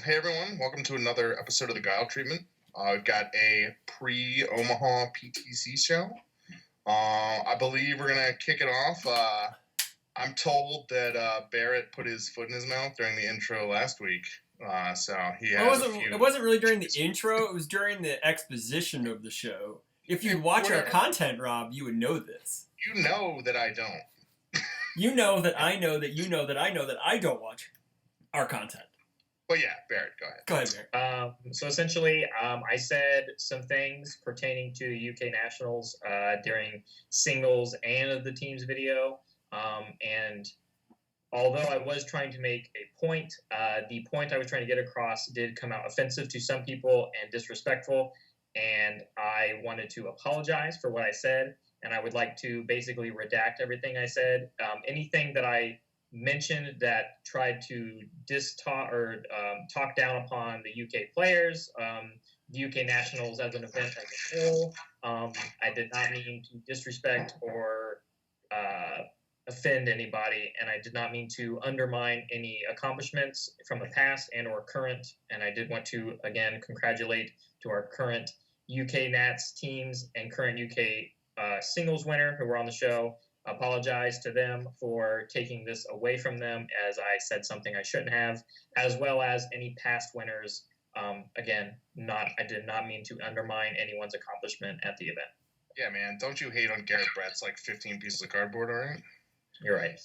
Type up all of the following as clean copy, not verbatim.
Hey everyone, welcome to another episode of the Guile Treatment. We've got a pre-Omaha PTC show. I believe we're going to kick it off. I'm told that Barrett put his foot in his mouth during the intro last week. So he has It wasn't really during the intro, it was during the exposition of the show. If you watch our content, Rob, you would know this. You know that I don't. You know that I know that you know that I know that I don't watch our content. But yeah, Barrett, go ahead. Go ahead, Barrett. So essentially, I said some things pertaining to the UK Nationals during singles and of the team's video. And although I was trying to make a point, the point I was trying to get across did come out offensive to some people and disrespectful. And I wanted to apologize for what I said. And I would like to basically redact everything I said. Anything that I mentioned that tried to talk down upon the UK players, the UK Nationals as an event as a whole. I did not mean to disrespect or offend anybody, and I did not mean to undermine any accomplishments from the past and or current. And I did want to, again, congratulate to our current UK Nats teams and current UK singles winner who were on the show. Apologize to them for taking this away from them, as I said something I shouldn't have, as well as any past winners. Again, I did not mean to undermine anyone's accomplishment at the event. Yeah, man, don't you hate on Garrett Brett's like 15 pieces of cardboard, all right? You're right.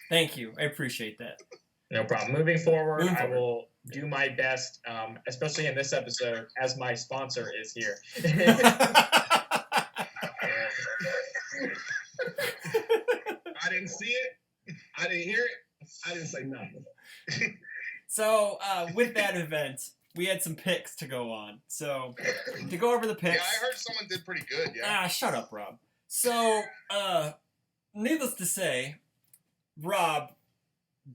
Thank you. I appreciate that. No problem. Moving forward, I will do my best, especially in this episode, as my sponsor is here. I didn't see it. I didn't hear it. I didn't say nothing. So, with that event, we had some picks to go on. So, to go over the picks... Yeah, I heard someone did pretty good, yeah. Shut up, Rob. So, needless to say, Rob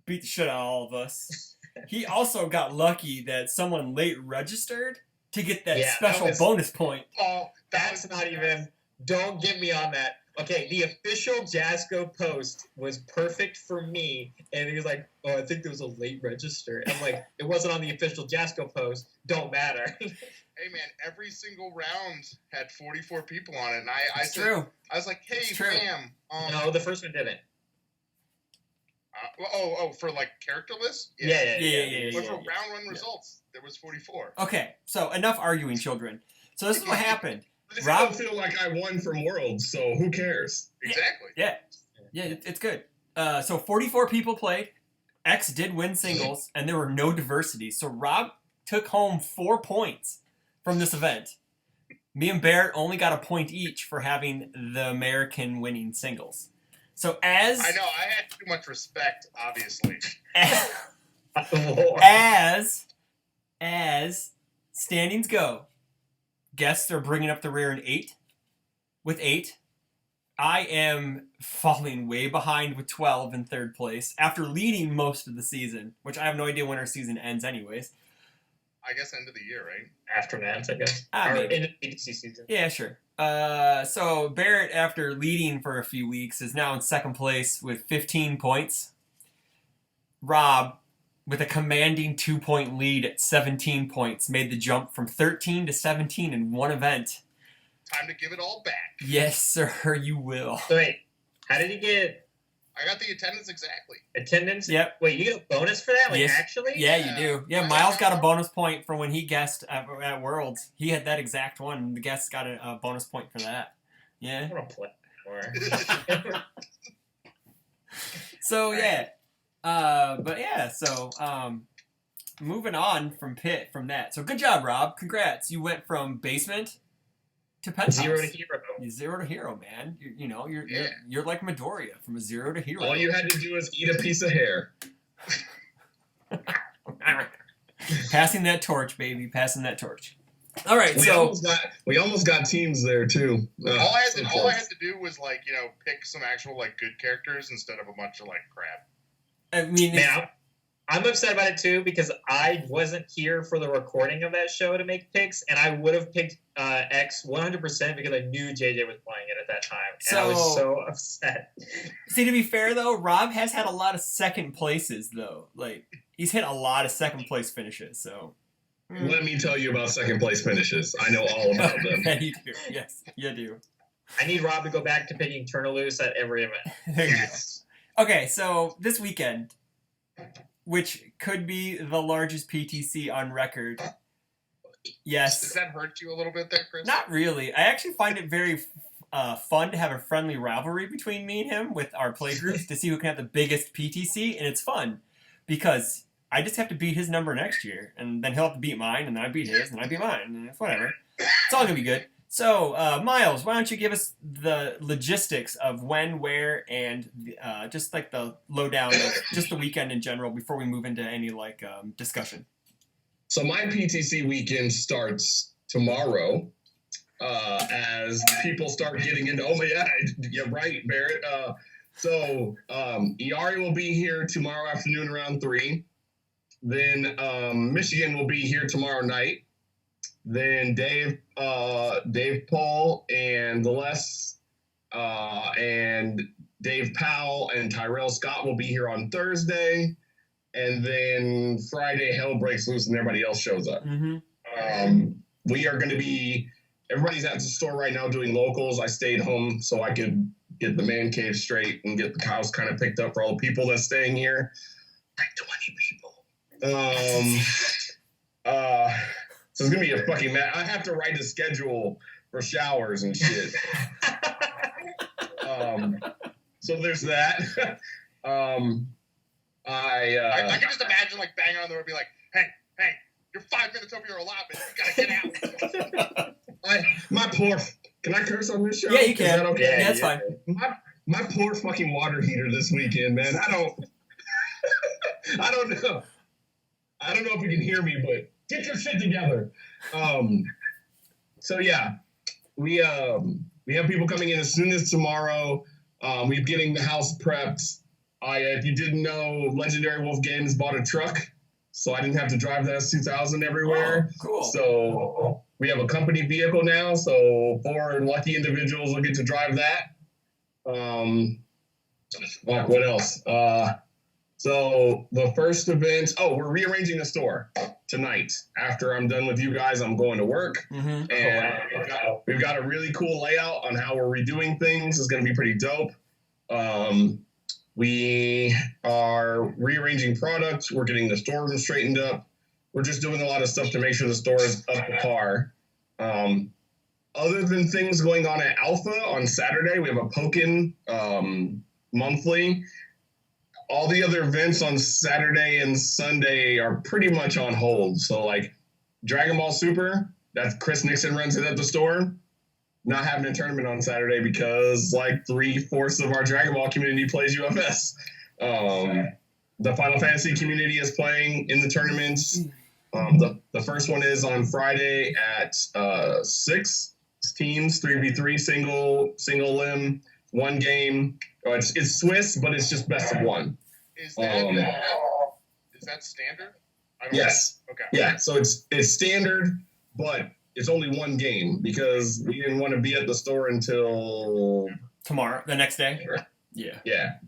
beat the shit out of all of us. He also got lucky that someone late registered to get that special bonus point. Oh, that's not even... Don't get me on that. Okay, the official Jasco post was perfect for me, and he was like, "Oh, I think there was a late register." And I'm like, "It wasn't on the official Jasco post. Don't matter." Hey man, every single round had 44 people on it, and I said, true. I was like, "Hey, fam." No, the first one didn't. For like character list? Yeah. But for round one results, there was 44. Okay, so enough arguing, children. So this is what happened. I still feel like I won from Worlds, so who cares? Exactly. Yeah, it's good. So 44 people played. X did win singles, and there were no diversity. So Rob took home 4 points from this event. Me and Barrett only got a point each for having the American winning singles. So I know, I had too much respect, obviously. As standings go, guests are bringing up the rear in 8. With 8, I am falling way behind with 12 in third place after leading most of the season, which I have no idea when our season ends anyways. I guess end of the year, right? After Nats, I guess. Or in the PTC season. Yeah, sure. So Barrett, after leading for a few weeks, is now in second place with 15 points. Rob, with a commanding 2-point lead at 17 points, made the jump from 13 to 17 in one event. Time to give it all back. Yes, sir, you will. So wait, how did he get... I got the attendance exactly. Attendance? Yep. Wait, you get a bonus for that? Like, yes. Actually? Yeah, you do. Yeah, Myles got a bonus point for when he guessed at Worlds. He had that exact one. The guest got a bonus point for that. Yeah. I want to play more. So, yeah. Moving on from that. So, good job, Rob. Congrats. You went from basement to penthouse. 0 to hero. 0 to hero, man. You're like Midoriya from a 0 to hero. All you had to do was eat a piece of hair. Passing that torch, baby. Passing that torch. All right, we almost got teams there too. All I had to do was pick some actual good characters instead of a bunch of crap. I mean, man, I'm upset about it too because I wasn't here for the recording of that show to make picks, and I would have picked X 100% because I knew JJ was playing it at that time, and I was so upset. See, to be fair though, Rob has had a lot of second places though. he's hit a lot of second place finishes. So Let me tell you about second place finishes. I know all about them. yeah, you do. Yes, you do. I need Rob to go back to picking Turnaloose at every event. There you go. Yes. Okay, so this weekend, which could be the largest PTC on record. Does Yes. that hurt you a little bit there, Chris? Not really. I actually find it very fun to have a friendly rivalry between me and him with our play groups to see who can have the biggest PTC, and it's fun because I just have to beat his number next year, and then he'll have to beat mine, and then I beat his, and I beat mine, and it's whatever. It's all gonna be good. So, Myles, why don't you give us the logistics of when, where, and just like the lowdown of just the weekend in general before we move into any like discussion. So my PTC weekend starts tomorrow as people start getting into, oh, yeah, you're right, Barrett. So Iari will be here tomorrow afternoon around 3. Then Michigan will be here tomorrow night. Then Dave Paul and and Dave Powell and Tyrell Scott will be here on Thursday. And then Friday, hell breaks loose and everybody else shows up. Mm-hmm. We are going to be, everybody's at the store right now doing locals. I stayed home so I could get the man cave straight and get the house kind of picked up for all the people that's staying here. Like 20 people. So it's going to be a fucking mess. I have to write a schedule for showers and shit. So there's that. I can just imagine like banging on the door and be like, hey, you're 5 minutes over your allotment. You gotta get out. My poor. Can I curse on this show? Yeah, you can. Is that okay? Yeah, that's fine. My poor fucking water heater this weekend, man. I don't know. I don't know if you can hear me, but get your shit together. So yeah, we have people coming in as soon as tomorrow. We're getting the house prepped. If you didn't know, Legendary Wolf Games bought a truck, so I didn't have to drive the S2000 everywhere. Oh, cool. So we have a company vehicle now, so 4 lucky individuals will get to drive that. What else? So the first event, we're rearranging the store tonight. After I'm done with you guys, I'm going to work. Mm-hmm. And we've got a really cool layout on how we're redoing things. It's going to be pretty dope. We are rearranging products. We're getting the storeroom straightened up. We're just doing a lot of stuff to make sure the store is up to par. Other than things going on at Alpha on Saturday, we have a Pokken monthly. All the other events on Saturday and Sunday are pretty much on hold. So like Dragon Ball Super, that's Chris Nixon runs it at the store. Not having a tournament on Saturday because like 3/4 of our Dragon Ball community plays UFS. The Final Fantasy community is playing in the tournaments. The first one is on Friday at 6 teams, 3v3, single limb, 1 game. It's Swiss, but it's just best of 1. Is that standard? Yes. Okay. Yeah. So it's standard, but it's only 1 game because we didn't want to be at the store until Tomorrow, the next day? Yeah. Yeah.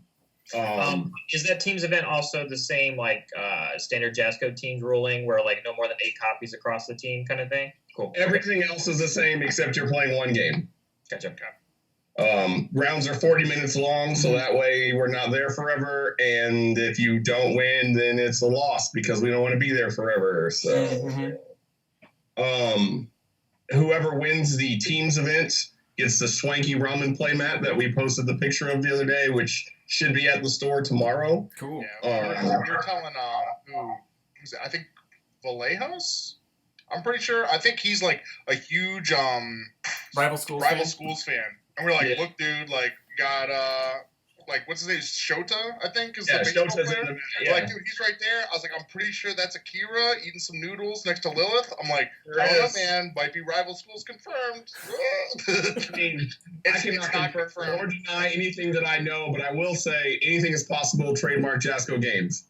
Is that team's event also the same like standard Jasco teams ruling where like no more than 8 copies across the team kind of thing? Cool. Everything else is the same except you're playing 1 game. Gotcha. Rounds are 40 minutes long, so that way we're not there forever. And if you don't win, then it's a loss because we don't want to be there forever. So, whoever wins the teams event gets the swanky ramen playmat that we posted the picture of the other day, which should be at the store tomorrow. Cool. Yeah, we were telling who's it? I think Vallejos. I'm pretty sure. I think he's like a huge Rival Schools fan. And we're like, Yeah. look, dude, like, got, like, what's his name? Shota, I think, is Yeah, the baseball Shota's player. in the We're like, dude, he's right there. I was like, I'm pretty sure that's Akira eating some noodles next to Lilith. I'm like, I don't know, man. Might be rival schools confirmed. I mean, I it's cannot not confirm or confirmed. deny anything that I know, but I will say anything is possible. Trademark Jasco Games.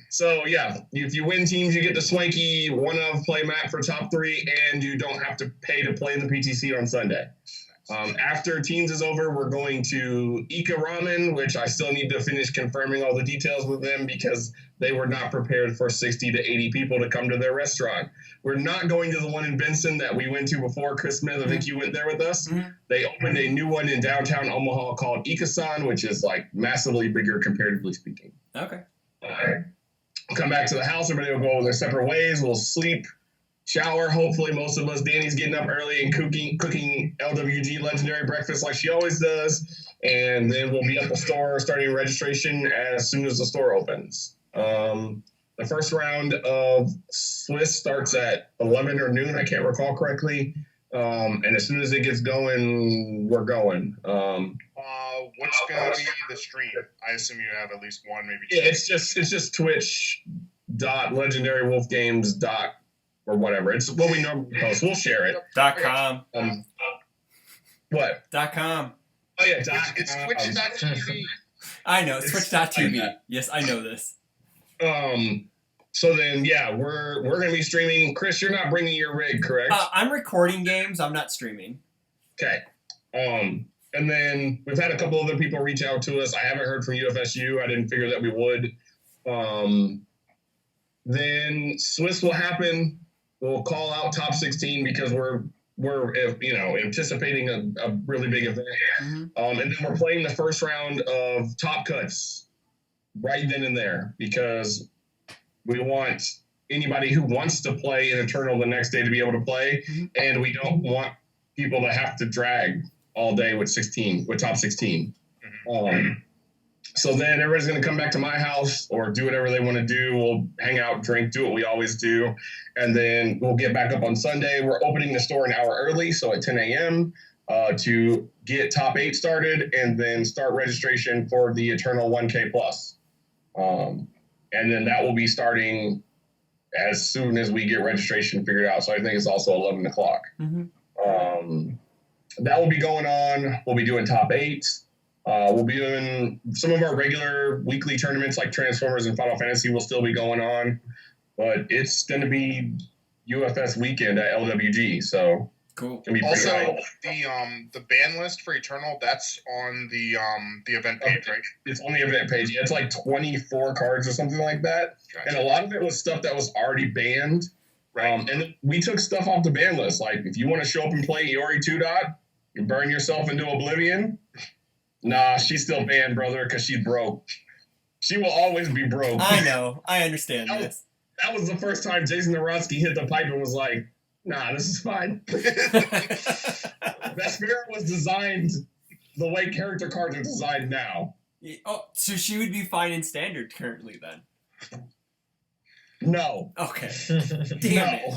So yeah, if you win teams, you get the swanky 1-of playmat for top 3, and you don't have to pay to play in the PTC on Sunday. After Teens is over, we're going to Ika Ramen, which I still need to finish confirming all the details with them because they were not prepared for 60 to 80 people to come to their restaurant. We're not going to the one in Benson that we went to before. Chris Smith, I think you went there with us. Mm-hmm. They opened a new one in downtown Omaha called Ika-san, which is like massively bigger comparatively speaking. Okay. Come back to the house. Everybody will go their separate ways. We'll sleep. Shower, hopefully most of us. Danny's getting up early and cooking LWG legendary breakfast like she always does. And then we'll be at the store starting registration as soon as the store opens. The first round of Swiss starts at 11 or noon, I can't recall correctly. And as soon as it gets going, we're going. What's going to be the stream? I assume you have at least one, maybe two. Yeah, it's just Twitch.legendarywolfgames. Or whatever. It's what we normally post. We'll share it. .com. What? .com. Oh, yeah. It's Twitch.tv. I know. It's Twitch.tv. Yes, I know this. So then, yeah, we're going to be streaming. Chris, you're not bringing your rig, correct? I'm recording games. I'm not streaming. Okay. And then we've had a couple other people reach out to us. I haven't heard from UFSU. I didn't figure that we would. Then Swiss will happen. We'll call out top 16 because we're anticipating a really big event. Mm-hmm. And then we're playing the first round of top cuts right then and there because we want anybody who wants to play in Eternal the next day to be able to play, and we don't want people to have to drag all day with top 16. So then everybody's going to come back to my house or do whatever they want to do. We'll hang out, drink, do what we always do. And then we'll get back up on Sunday. We're opening the store an hour early, so at 10 a.m. To get top 8 started and then start registration for the Eternal 1K Plus. And then that will be starting as soon as we get registration figured out. So I think it's also 11 o'clock. Mm-hmm. That will be going on. We'll be doing top 8. We'll be doing some of our regular weekly tournaments like Transformers and Final Fantasy will still be going on, but it's going to be UFS weekend at LWG, so cool. Also, the ban list for Eternal, that's on the event page, right? It's on the event page. It's like 24 cards or something like that, Gotcha. and a lot of it was stuff that was already banned. Right. And we took stuff off the ban list. Like if you want to show up and play Iori 2 Dot and burn yourself into oblivion. Nah, she's still banned, brother, because she's broke. She will always be broke. I know. I understand this. That was the first time Jason Narotsky hit the pipe and was like, nah, this is fine. Vespera was designed the way character cards are designed now. Oh, so she would be fine in standard currently then? No. Okay. Damn it.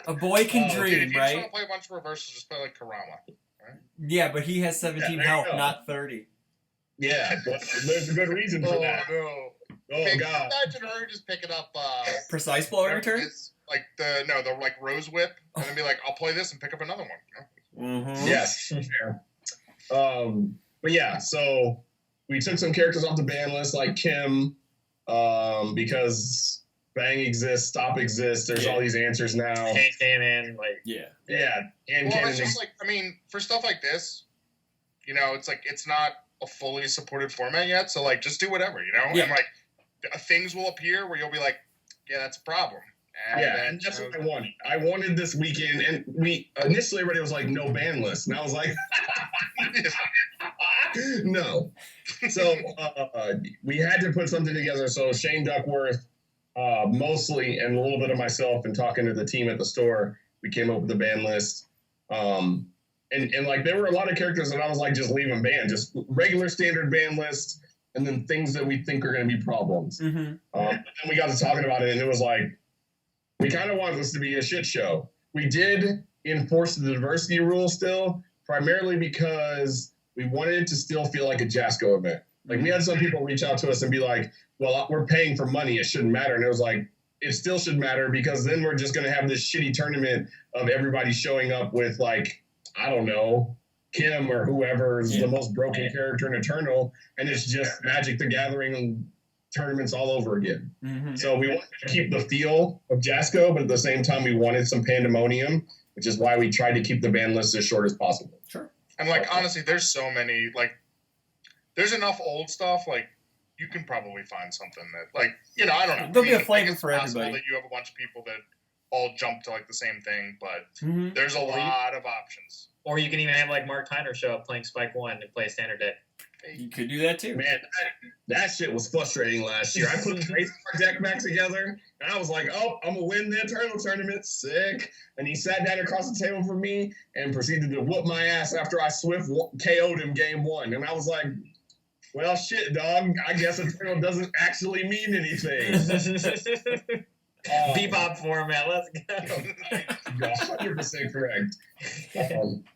A boy can dream, If you just right? want to play a bunch of reversals, just play like Karama. Yeah, but he has 17 there you health, go. not 30. Yeah, but there's a good reason for that. No. Oh, God. Imagine her just picking up Precise blow return? it's like the Rose Whip, and then be like, I'll play this and pick up another one. Mm-hmm. Yes, fair. But yeah, so we took some characters off the ban list like Kim, because Bang exists, Stop exists. There's all these answers now. Cannon, like Yeah. Yeah, and Well, Cannon it's just like, I mean, for stuff like this, it's like, it's not a fully supported format yet, so like, just do whatever, Yeah. And like, things will appear where you'll be like, yeah, that's a problem. And yeah, then, and that's what I wanted. I wanted this weekend, and we initially everybody was like, no ban list, and I was like, no. So we had to put something together. So Shane Duckworth, mostly, and a little bit of myself, and talking to the team at the store, we came up with a ban list. And like there were a lot of characters that I was like, just leave them banned, just regular standard ban list, and then things that we think are going to be problems. Mm-hmm. But then we got to talking about it, and it was like, we kind of wanted this to be a shit show. We did enforce the diversity rule still, primarily because we wanted it to still feel like a Jasco event. Like, we had some people reach out to us and be like, well, we're paying for money, it shouldn't matter. And it was like, it still should matter, because then we're just going to have this shitty tournament of everybody showing up with, like, I don't know, Kim or whoever is the most broken character in Eternal, and it's just Magic the Gathering tournaments all over again. Mm-hmm. So we wanted to keep the feel of Jasco, but at the same time we wanted some pandemonium. which is why we try to keep the ban list as short as possible. Sure. And like honestly, there's so many like there's enough old stuff like you can probably find something that like I don't know. There'll be a I flavor think it's for possible everybody. that you have a bunch of people that all jump to like the same thing, but Mhm. there's a lot of options. Or you can even have like Mark Tyner show up playing Spike 1 and play a standard deck. You could do that too. Man, that shit was frustrating last year. I put the race car deck back together, and I was like, oh, I'm going to win the Eternal Tournament. Sick. And he sat down across the table from me and proceeded to whoop my ass after I swift KO'd him game 1. And I was like, well, shit, dog. I guess Eternal doesn't actually mean anything. Bebop format, let's go. 100% correct.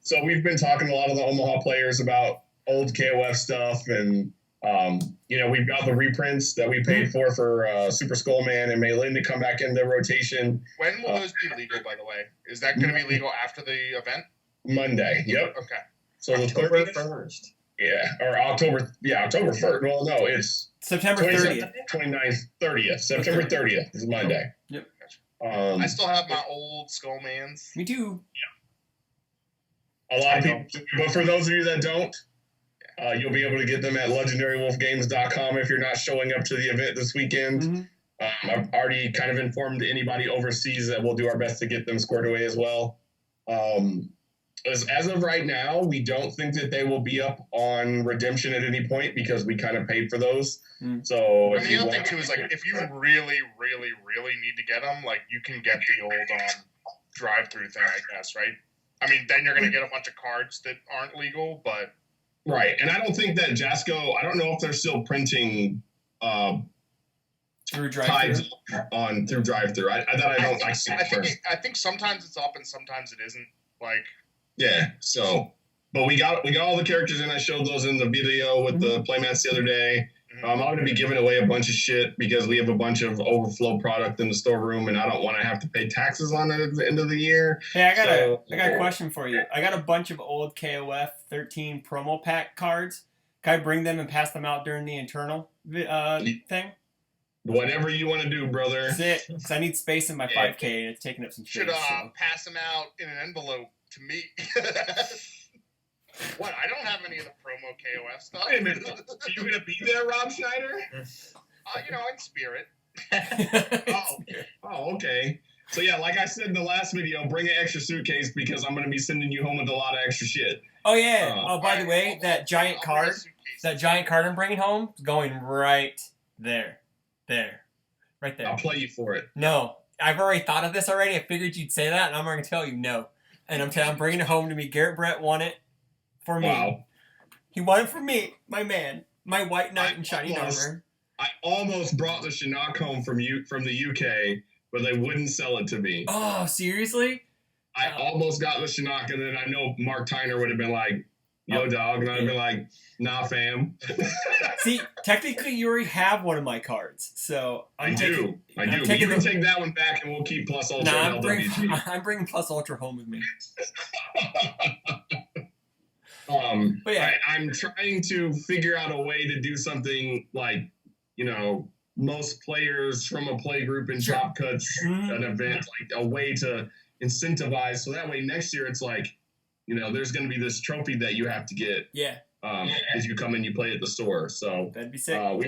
So we've been talking to a lot of the Omaha players about old KOF stuff, and we've got the reprints that we paid for Super Skullman and Maylin to come back into rotation. When will those be legal, by the way? Is that going to be legal after the event? Monday. Yep. Okay. So the October 30th? 1st. Yeah, or October 1st. Well, no, it's September 30th. 29th, 30th. September 30th is Monday. Yep. I still have my old Skullmans. Me too. A lot of people, but for those of you that don't, you'll be able to get them at legendarywolfgames.com if you're not showing up to the event this weekend. Mm-hmm. I've already kind of informed anybody overseas that we'll do our best to get them squared away as well. As of right now, we don't think that they will be up on redemption at any point because we kind of paid for those. So the other thing too is like if you really, really, really need to get them, like you can get the old drive-through thing, I guess, right? I mean, then you're going to get a bunch of cards that aren't legal, but right. And I don't think that Jasco. I don't know if they're still printing through tides drive-through. through drive-through. I think sometimes it's up and sometimes it isn't. Like, yeah. So, but we got all the characters, and I showed those in the video with the playmats the other day. I'm going to be giving away a bunch of shit because we have a bunch of overflow product in the storeroom, and I don't want to have to pay taxes on it at the end of the year. Hey, I got a question for you. I got a bunch of old KOF 13 promo pack cards. Can I bring them and pass them out during the internal thing? Whatever you want to do, brother. That's it. Because I need space in my 5K, and it's taking up some space. Should pass them out in an envelope to me. What? I don't have any of the promo KOF stuff. Wait a minute. Are you going to be there, Rob Schneider? In spirit. Okay. So, yeah, like I said in the last video, bring an extra suitcase because I'm going to be sending you home with a lot of extra shit. Oh, yeah. By the way, that giant card I'm bringing home is going right there. Right there. I'll play you for it. No. I've already thought of this already. I figured you'd say that, and I'm going to tell you no. And I'm bringing it home to me. Garrett Brett won it for me. Wow. He won it for me, my man. My white knight in shiny armor. I almost brought the Shinnok home from the UK, but they wouldn't sell it to me. Oh, seriously? I almost got the Shinnok, and then I know Mark Tyner would have been like, yo, dog. And I'd have been like, nah, fam. See, technically, you already have one of my cards. So I do. But you can take that one back, and we'll keep Plus Ultra and LWG. I'm bringing Plus Ultra home with me. But yeah, I'm trying to figure out a way to do something like, most players from a play group in Drop Cuts, an event, like a way to incentivize. So that way next year it's like, there's going to be this trophy that you have to get. Yeah. As you come in, you play at the store. So that'd be sick. I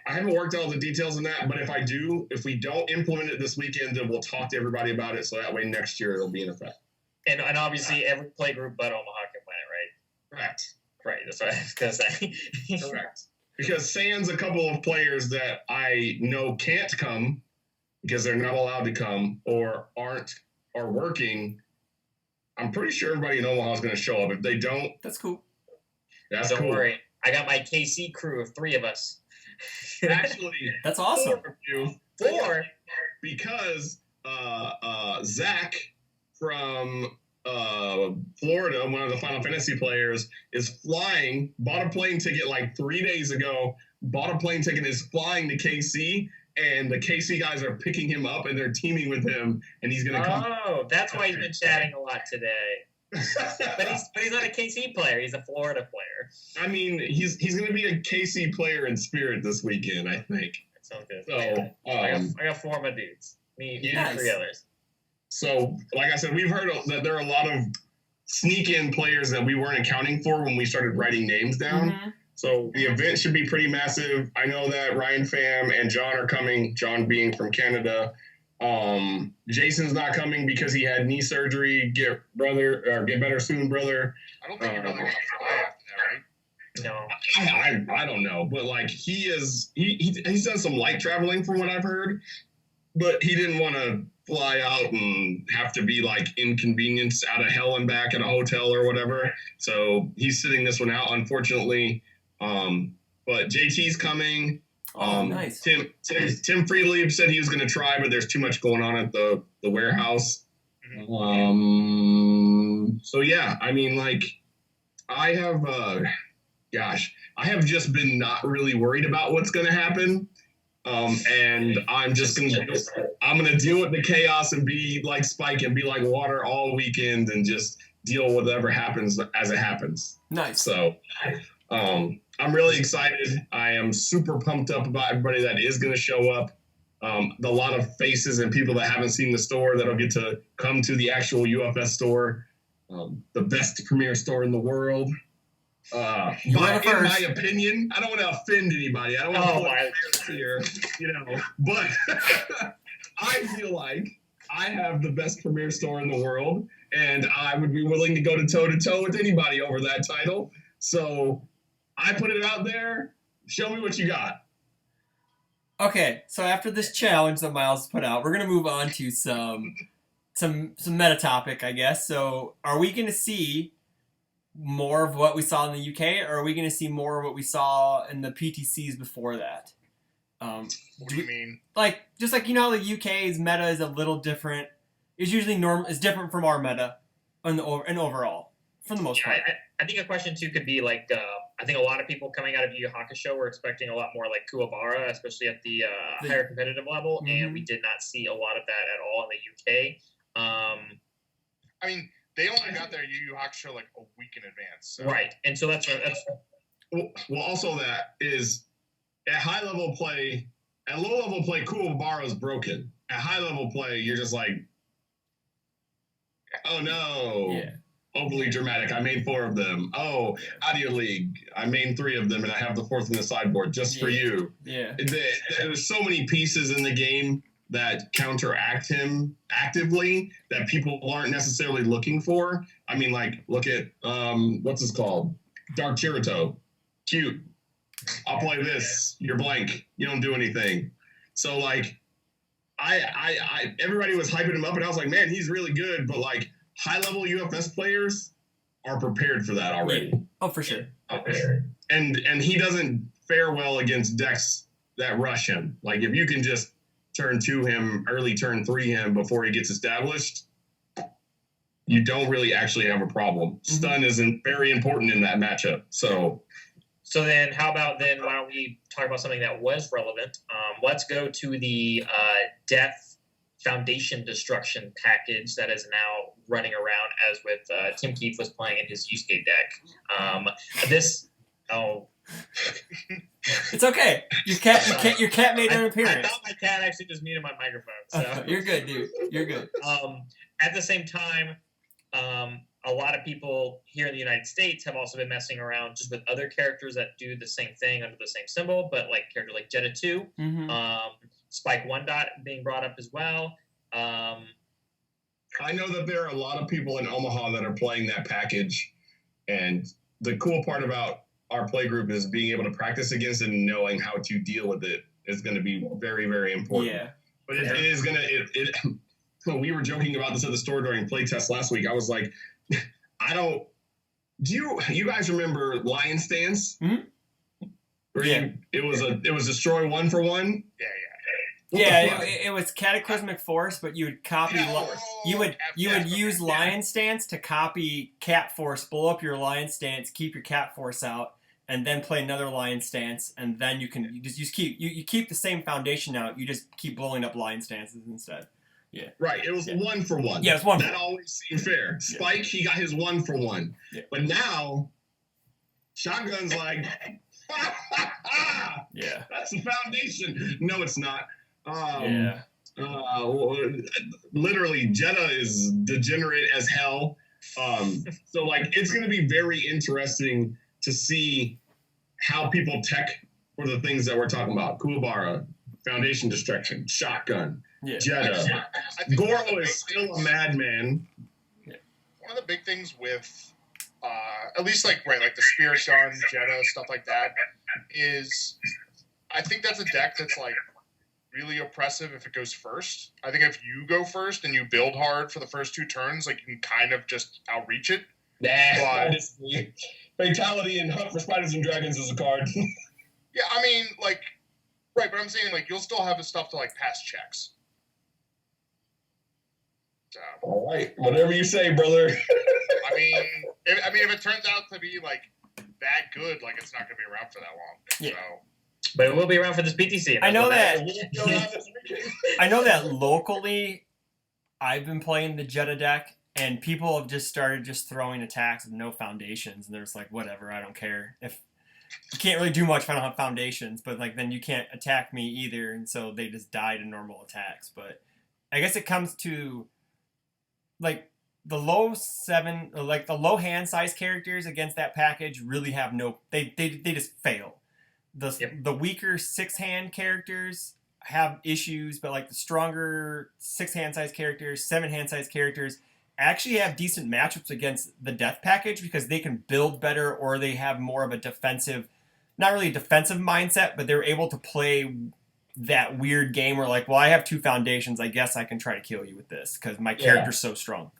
haven't worked out all the details on that, but if we don't implement it this weekend, then we'll talk to everybody about it. So that way next year it'll be in effect. And obviously every play group but Omaha can win it, right? Correct. Right. That's what I was going to say. Correct. Because sans a couple of players that I know can't come because they're not allowed to come or are working, I'm pretty sure everybody in Omaha is going to show up. If they don't, that's cool. Don't worry. I got my KC crew of 3 of us. Actually, that's awesome. 4 because Zach from Florida, one of the Final Fantasy players, bought a plane ticket like 3 days ago, is flying to KC, and the KC guys are picking him up and they're teaming with him, and he's going to come. Oh, that's why he's been chatting a lot today. but he's not a KC player. He's a Florida player. I mean, he's going to be a KC player in spirit this weekend, I think. That sounds good. So I got 4 of my dudes. Me and 3 others. So, like I said, we've heard that there are a lot of sneak-in players that we weren't accounting for when we started writing names down. Mm-hmm. So the event should be pretty massive. I know that Ryan Pham and John are coming, John being from Canada. Jason's not coming because he had knee surgery. Get better soon, brother. I don't think you're really going to fly after that, right? No. I don't know, but like he's done some light traveling from what I've heard, but he didn't want to fly out and have to be like inconvenienced out of hell and back at a hotel or whatever. So he's sitting this one out, unfortunately. But JT's coming. Nice. Tim Freely said he was going to try, but there's too much going on at the warehouse. So yeah, I mean, like, I have just been not really worried about what's going to happen. And I'm just going to deal with the chaos and be like Spike and be like Water all weekend and just deal with whatever happens as it happens. Nice. So, I'm really excited. I am super pumped up about everybody that is going to show up. The lot of faces and people that haven't seen the store that'll get to come to the actual UFS store, the best premier store in the world. In my opinion, I don't want to offend anybody. I don't want to put here, but I feel like I have the best premier store in the world, and I would be willing to go toe-to-toe with anybody over that title. So I put it out there. Show me what you got. Okay, so after this challenge that Myles put out, we're gonna move on to some meta topic, I guess. So, are we gonna see more of what we saw in the UK, or are we gonna see more of what we saw in the PTCs before that? What do you mean? Like, just like how the UK's meta is a little different. It's usually is different from our meta, and overall, for the most part. I think a question too could be like, I think a lot of people coming out of Yu Yu Hakusho were expecting a lot more like Kuwabara, especially at the higher competitive level, Mm-hmm. and we did not see a lot of that at all in the UK. I mean, they only got their Yu Yu Hakusho like a week in advance. So. Right, and so that's Well, also that is at high level play. At low level play, Kuwabara is broken. At high level play, you're just like, oh no. Yeah. Overly dramatic. I made 4 of them. Oh, Audio League. I made 3 of them, and I have the 4th in the sideboard just for you. Yeah. There's so many pieces in the game that counteract him actively that people aren't necessarily looking for. I mean, like, look at what's this called? Dark Chirito. Cute. I'll play this. You're blank. You don't do anything. So like, I everybody was hyping him up, and I was like, man, he's really good, but like, high-level UFS players are prepared for that already. Yeah. Oh, for sure. And he doesn't fare well against decks that rush him. Like, if you can just turn 2 him, early turn 3 him before he gets established, you don't really actually have a problem. Mm-hmm. Stun isn't very important in that matchup. So then how about then, why don't we talk about something that was relevant? Let's go to the Death Foundation Destruction package that is now running around as with Tim Keefe was playing in his Yusuke deck. It's okay. Your cat made an appearance. I thought my cat actually just muted my microphone. So you're good, dude. You're good. At the same time, a lot of people here in the United States have also been messing around just with other characters that do the same thing under the same symbol, but like character like Jetta 2. Mm-hmm. Spike 1 dot being brought up as well. I know that there are a lot of people in Omaha that are playing that package, and the cool part about our play group is being able to practice against it and knowing how to deal with it is going to be very, very important. Yeah. But it is going to, we were joking about this at the store during playtest last week. I was like, do you guys remember Lion Stance? Mm-hmm. It was destroy 1 for 1. Yeah, it was Cataclysmic Force, but you would copy. You would use Lion Stance to copy Cat Force, blow up your Lion Stance, keep your Cat Force out, and then play another Lion Stance, and then you keep the same foundation out. You just keep blowing up Lion Stances instead. Yeah. Right. It was 1 for 1. Yeah, it was 1 for 1. That always seemed fair. Spike, he got his 1 for 1. Yeah. But now, Shotgun's like, yeah, that's the foundation. No, it's not. Literally, Jeddah is degenerate as hell. So like, it's going to be very interesting to see how people tech for the things that we're talking about. Kuwabara, Foundation Destruction, Shotgun, Jeddah. Goro is still a madman. One of the big things with, at least like the Spear Sun, Jeddah, stuff like that, is I think that's a deck that's like really oppressive if it goes first. I think if you go first and you build hard for the first 2 turns, like you can kind of just outreach it. Fatality and Hunt for Spiders and Dragons is a card. Yeah, I mean, like, right, but I'm saying, like, you'll still have the stuff to, like, pass checks. So. All right, whatever you say, brother. I mean, if it turns out to be, like, that good, like, it's not going to be around for that long. Yeah. So. But it will be around for this PTC. I know that. I know that locally, I've been playing the Jeddah deck, and people have just started just throwing attacks with no foundations, and they're just like, whatever, I don't care. If you can't really do much if I don't have foundations, but like then you can't attack me either, and so they just die to normal attacks. But I guess it comes to like the low hand size characters against that package really have no they just fail. The weaker 6-hand characters have issues, but like the stronger 6-hand size characters, 7-hand size characters actually have decent matchups against the death package because they can build better, or they have more of a defensive, not really a defensive mindset, but they're able to play that weird game where like, well, I have 2 foundations, I guess I can try to kill you with this because my character's so strong.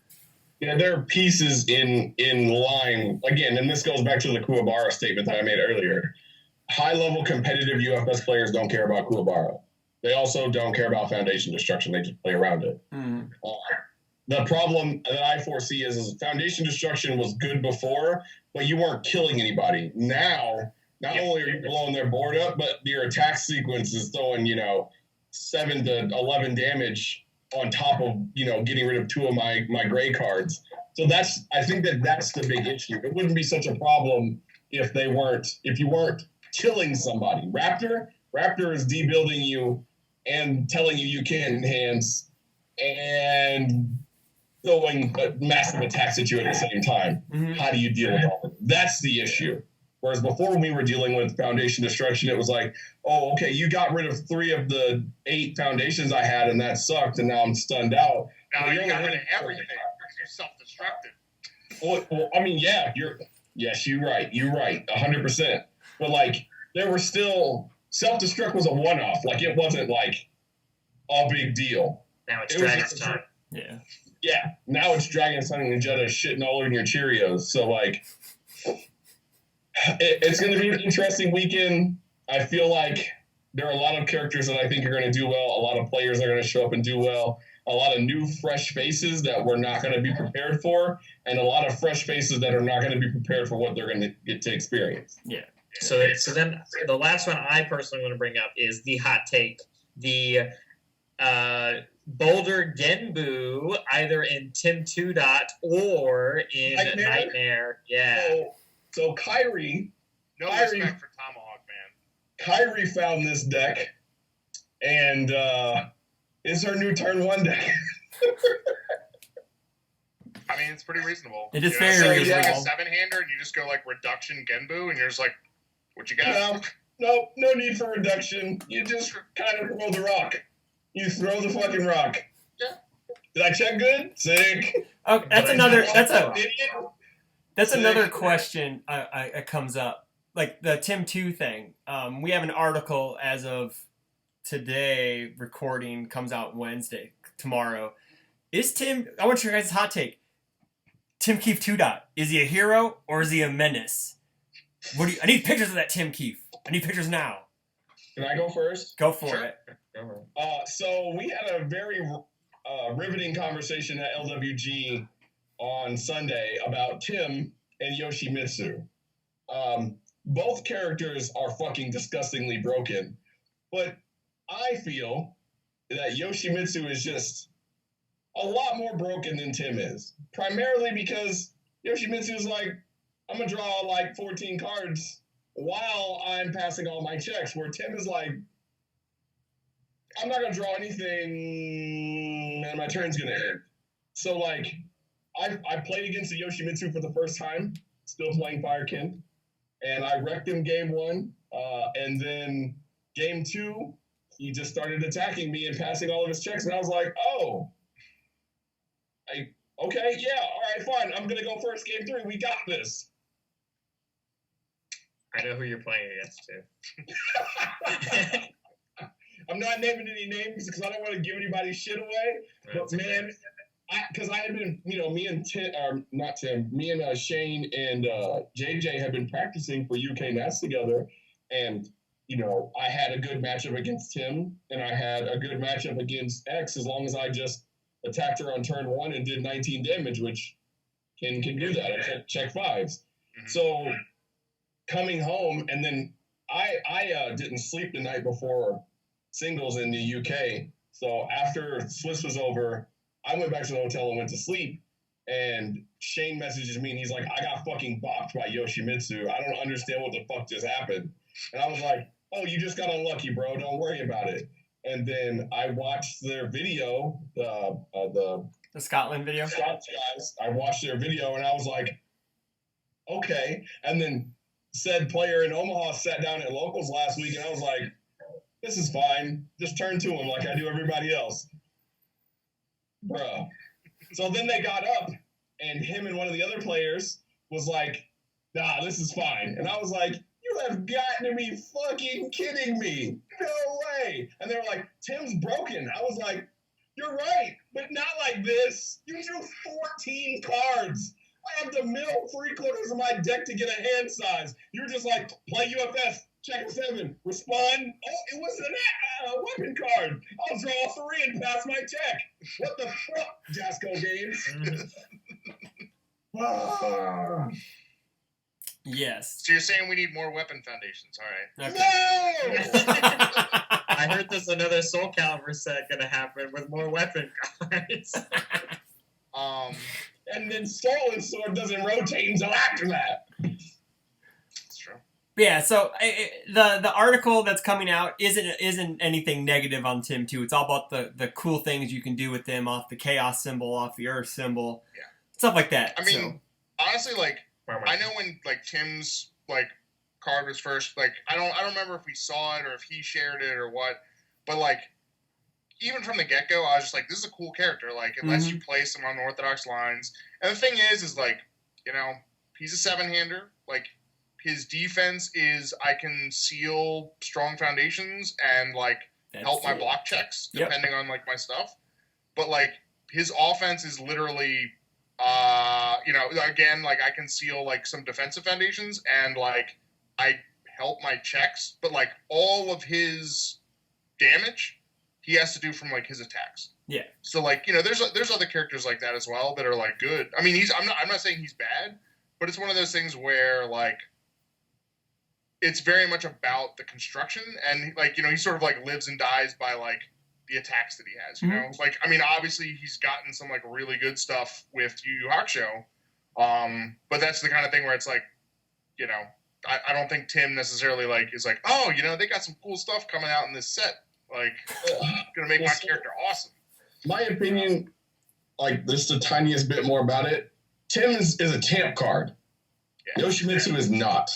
Yeah, there are pieces in line, again, and this goes back to the Kuwabara statement that I made earlier. High-level competitive UFS players don't care about Kuwabara. They also don't care about Foundation Destruction. They just play around it. Mm. The problem that I foresee is Foundation Destruction was good before, but you weren't killing anybody. Now, not only are you blowing their board up, but your attack sequence is throwing, 7 to 11 damage on top of, getting rid of 2 of my gray cards. So I think that's the big issue. It wouldn't be such a problem if you weren't killing somebody. Raptor is debuilding you and telling you can't enhance and throwing massive attacks at you at the same time. Mm-hmm. How do you deal with all of it? That's the issue. Whereas before, when we were dealing with Foundation Destruction, it was like, oh, okay, you got rid of 3 of the 8 foundations I had, and that sucked, and now I'm stunned out. Now you got rid of everything because you're self-destructive. Well, I mean, you're right. You're right, 100%. But, like, there were still... Self-destruct was a one-off. Like, it wasn't, like, a big deal. Now it's Dragon's time. Yeah. Yeah, now it's Dragon's Time and Jeddah shitting all over your Cheerios. So, like, it's going to be an interesting weekend. I feel like there are a lot of characters that I think are going to do well. A lot of players are going to show up and do well. A lot of new, fresh faces that we're not going to be prepared for, and a lot of fresh faces that are not going to be prepared for what they're going to get to experience. Yeah. So then the last one I personally want to bring up is the hot take. The Boulder Genbu, either in Tim 2 Dot or in Nightmare. Yeah. So Kyrie... No respect for Tomahawk, man. Kyrie found this deck, and it's her new turn 1 deck. I mean, it's pretty reasonable. It is very reasonable. Like a 7-hander, and you just go like reduction Genbu, and you're just like, what you got? No need for reduction. You just kind of throw the rock. You throw the fucking rock. Yeah. Did I check good? Sick. Oh, that's another question that comes up. Like the Tim 2 thing. We have an article as of today, recording, comes out Wednesday, tomorrow. Is Tim, I want your guys' hot take. Tim Keefe 2 Dot. Is he a hero or is he a menace? I need pictures of that Tim Keefe. I need pictures now. Can I go first? Go for it. So we had a very riveting conversation at LWG on Sunday about Tim and Yoshimitsu. Both characters are fucking disgustingly broken, but I feel that Yoshimitsu is just a lot more broken than Tim is. Primarily because Yoshimitsu is like, I'm going to draw like 14 cards while I'm passing all my checks, where Tim is like, I'm not gonna draw anything, and my turn's gonna end. So like, I played against the Yoshimitsu for the first time, still playing Firekin, and I wrecked him game 1, and then game 2, he just started attacking me and passing all of his checks, and I was like, oh, okay, yeah, all right, fine, I'm gonna go first game 3. We got this. I know who you're playing against too. I'm not naming any names because I don't want to give anybody's shit away. But man, because I had been, me and Shane and JJ had been practicing for UK Nats together, and I had a good matchup against Tim, and I had a good matchup against X as long as I just attacked her on turn 1 and did 19 damage, which can do that. I check 5s. Mm-hmm. So coming home, and then I didn't sleep the night before singles in the UK. So after Swiss was over, I went back to the hotel and went to sleep. And Shane messages me and he's like, I got fucking bopped by Yoshimitsu. I don't understand what the fuck just happened. And I was like, oh, you just got unlucky, bro. Don't worry about it. And then I watched their video, the Scotland video. Scots guys. I watched their video and I was like, okay. And then said player in Omaha sat down at locals last week and I was like, this is fine. Just turn to him like I do everybody else. Bruh. So then they got up, and him and one of the other players was like, nah, this is fine. And I was like, you have got to be fucking kidding me. No way. And they were like, Tim's broken. I was like, you're right, but not like this. You drew 14 cards. I have to mill 3/4 of my deck to get a hand size. You're just like, play UFS. Check a 7. Respond. Oh, it was a weapon card. I'll draw 3 and pass my check. What the fuck, Jasco Games? Yes. So you're saying we need more weapon foundations? All right. Okay. No! I heard there's another Soul Calibur set gonna happen with more weapon cards. And then Stolen Sword doesn't rotate until after that. Yeah, so the article that's coming out isn't anything negative on Tim too. It's all about the cool things you can do with him off the chaos symbol, off the earth symbol, stuff like that. I mean, honestly, like I know when like Tim's like card was first, like I don't remember if we saw it or if he shared it or what, but like even from the get go, I was just like, this is a cool character. Like it lets you play some unorthodox lines, and the thing is like he's a 7-hander, like. His defense is I can seal strong foundations and like help my block checks depending on like my stuff. But like his offense is literally again like I can seal like some defensive foundations and like I help my checks, but like all of his damage he has to do from like his attacks. Yeah. So like, there's other characters like that as well that are like good. I mean, I'm not saying he's bad, but it's one of those things where like it's very much about the construction, and like he sort of like lives and dies by like the attacks that he has. You know, like I mean, obviously he's gotten some like really good stuff with Yu Yu Hakusho, but that's the kind of thing where it's like, I don't think Tim necessarily like is like, oh, they got some cool stuff coming out in this set, like gonna make my character awesome. My opinion, like just the tiniest bit more about it, Tim is a tamp card. Yeah. Yoshimitsu is not.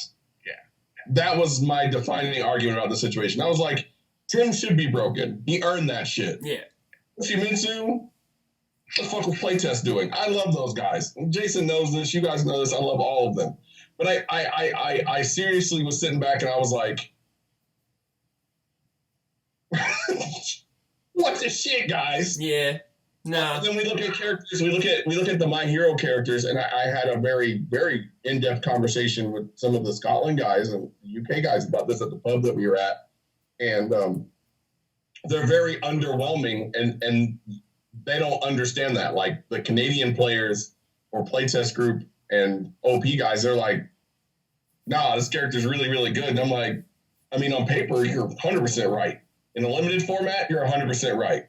That was my defining argument about the situation. I was like, Tim should be broken. He earned that shit. Yeah. Yoshimitsu, what the fuck was Playtest doing? I love those guys. Jason knows this. You guys know this. I love all of them. But I seriously was sitting back and I was like, what the shit, guys? Yeah. No. And then we look at characters. We look at the My Hero characters, and I had a very, very in-depth conversation with some of the Scotland guys and UK guys about this at the pub that we were at, and they're very underwhelming, and they don't understand that. Like the Canadian players or playtest group and OP guys, they're like, nah, this character's really, really good. And I'm like, I mean, on paper, you're 100% right. In a limited format, you're 100% right.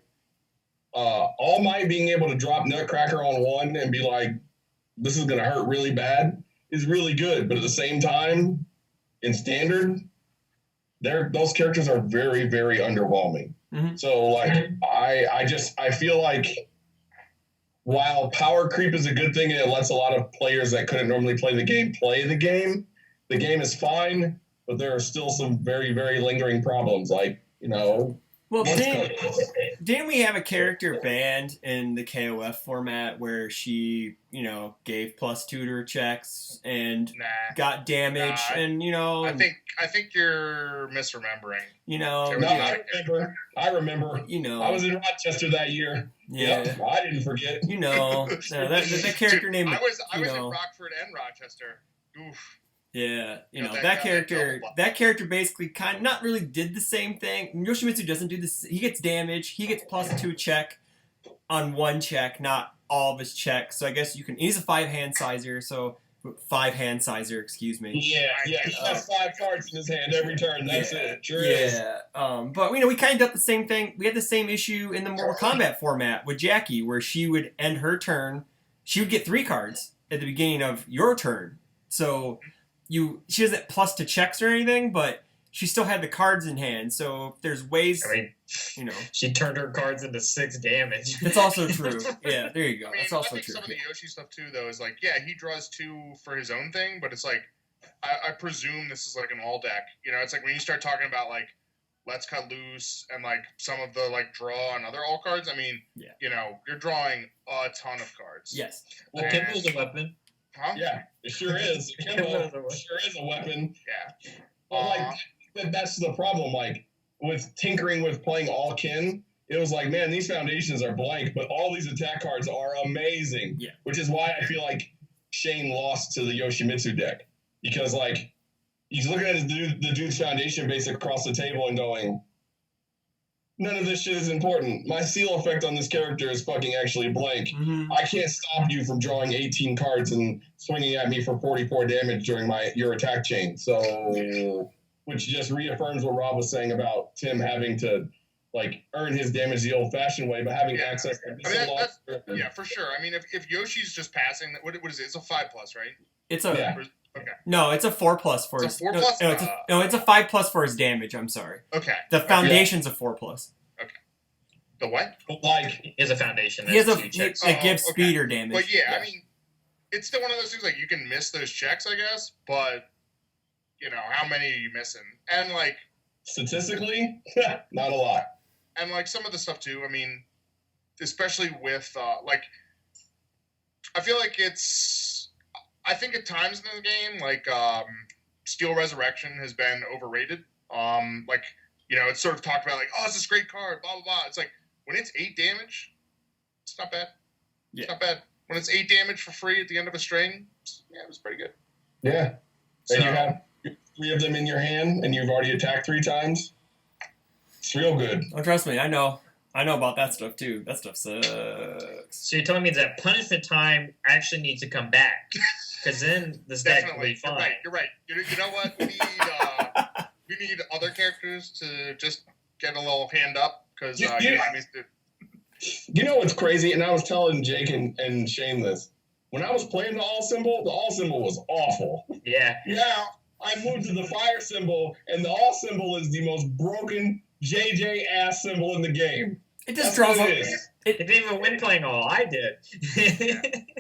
All Might being able to drop Nutcracker on 1 and be like, this is going to hurt really bad is really good. But at the same time, in Standard, those characters are very, very underwhelming. Mhm. So like I feel like while power creep is a good thing and it lets a lot of players that couldn't normally play the game the game is fine, but there are still some very, very lingering problems. Like, Well, once didn't we have a character banned in the KOF format where she, gave +2 to her checks and Nah. got damage Nah, and, I think you're misremembering. No, I remember. I was in Rochester that year. Yeah. Yep, I didn't forget. That character name. I was in Rockford and Rochester. Oof. Yeah, that character basically not really did the same thing. Yoshimitsu doesn't do this. He gets damage. He gets +2 check on one check, not all of his checks. So I guess he's a 5-hand sizer. So 5-hand sizer, excuse me. Yeah. He has 5 cards in his hand every turn. That's it. Sure is. Yeah. But we kind of got the same thing. We had the same issue in the Mortal Kombat format with Jackie, where she would end her turn. She would get 3 cards at the beginning of your turn. So she doesn't plus to checks or anything, but she still had the cards in hand. So if there's ways, she turned her cards into 6 damage. That's also true. Yeah, there you go. I mean, That's also I think true. Some of the Yoshi stuff too, though, is like, yeah, he draws 2 for his own thing, but it's like, I presume this is like an all deck. It's like when you start talking about like Let's Cut Loose and like some of the like draw and other all cards. I mean, you're drawing a ton of cards. Yes. Well, Kimbo's a weapon. Huh? Yeah, it sure is. Kimbo sure is a weapon. Yeah. But that's the problem. Like with tinkering with playing all kin, it was like, man, these foundations are blank, but all these attack cards are amazing. Yeah. Which is why I feel like Shane lost to the Yoshimitsu deck. Because like he's looking at the dude's foundation base across the table and going, none of this shit is important. My seal effect on this character is fucking actually blank. Mm-hmm. I can't stop you from drawing 18 cards and swinging at me for 44 damage during your attack chain. So, which just reaffirms what Rob was saying about Tim having to like earn his damage the old-fashioned way, but having access to yeah, for sure. I mean, if Yoshi's just passing, what is it? It's a 5+, right? It's a Okay. No, it's a 4+ for it's his. A 4+? No, it's a 5+ for his damage. I'm sorry. Okay. The foundation's a 4+. Okay. The what? Like is a foundation. He has it gives speed or damage. But I mean, it's still one of those things like you can miss those checks, I guess, but how many are you missing? And like statistically, not a lot. And like some of the stuff too. I mean, especially with like, I feel like I think at times in the game, like Steel Resurrection has been overrated. It's sort of talked about like, oh, it's this great card, blah blah blah. It's like when it's 8 damage, it's not bad. Yeah. It's not bad. When it's 8 damage for free at the end of a string, it was pretty good. Yeah. And you have 3 of them in your hand, and you've already attacked 3 times. It's real good. Oh, trust me, I know about that stuff too. That stuff sucks. So you're telling me that punishment time actually needs to come back, because then this deck will be fine. You're right. You know what? We need other characters to just get a little hand up because you know what's crazy? And I was telling Jake and Shane this. When I was playing the all symbol was awful. Yeah. Yeah. I moved to the fire symbol, and the all symbol is the most broken JJ ass symbol in the game. It just draws up. It didn't even win playing all. I did.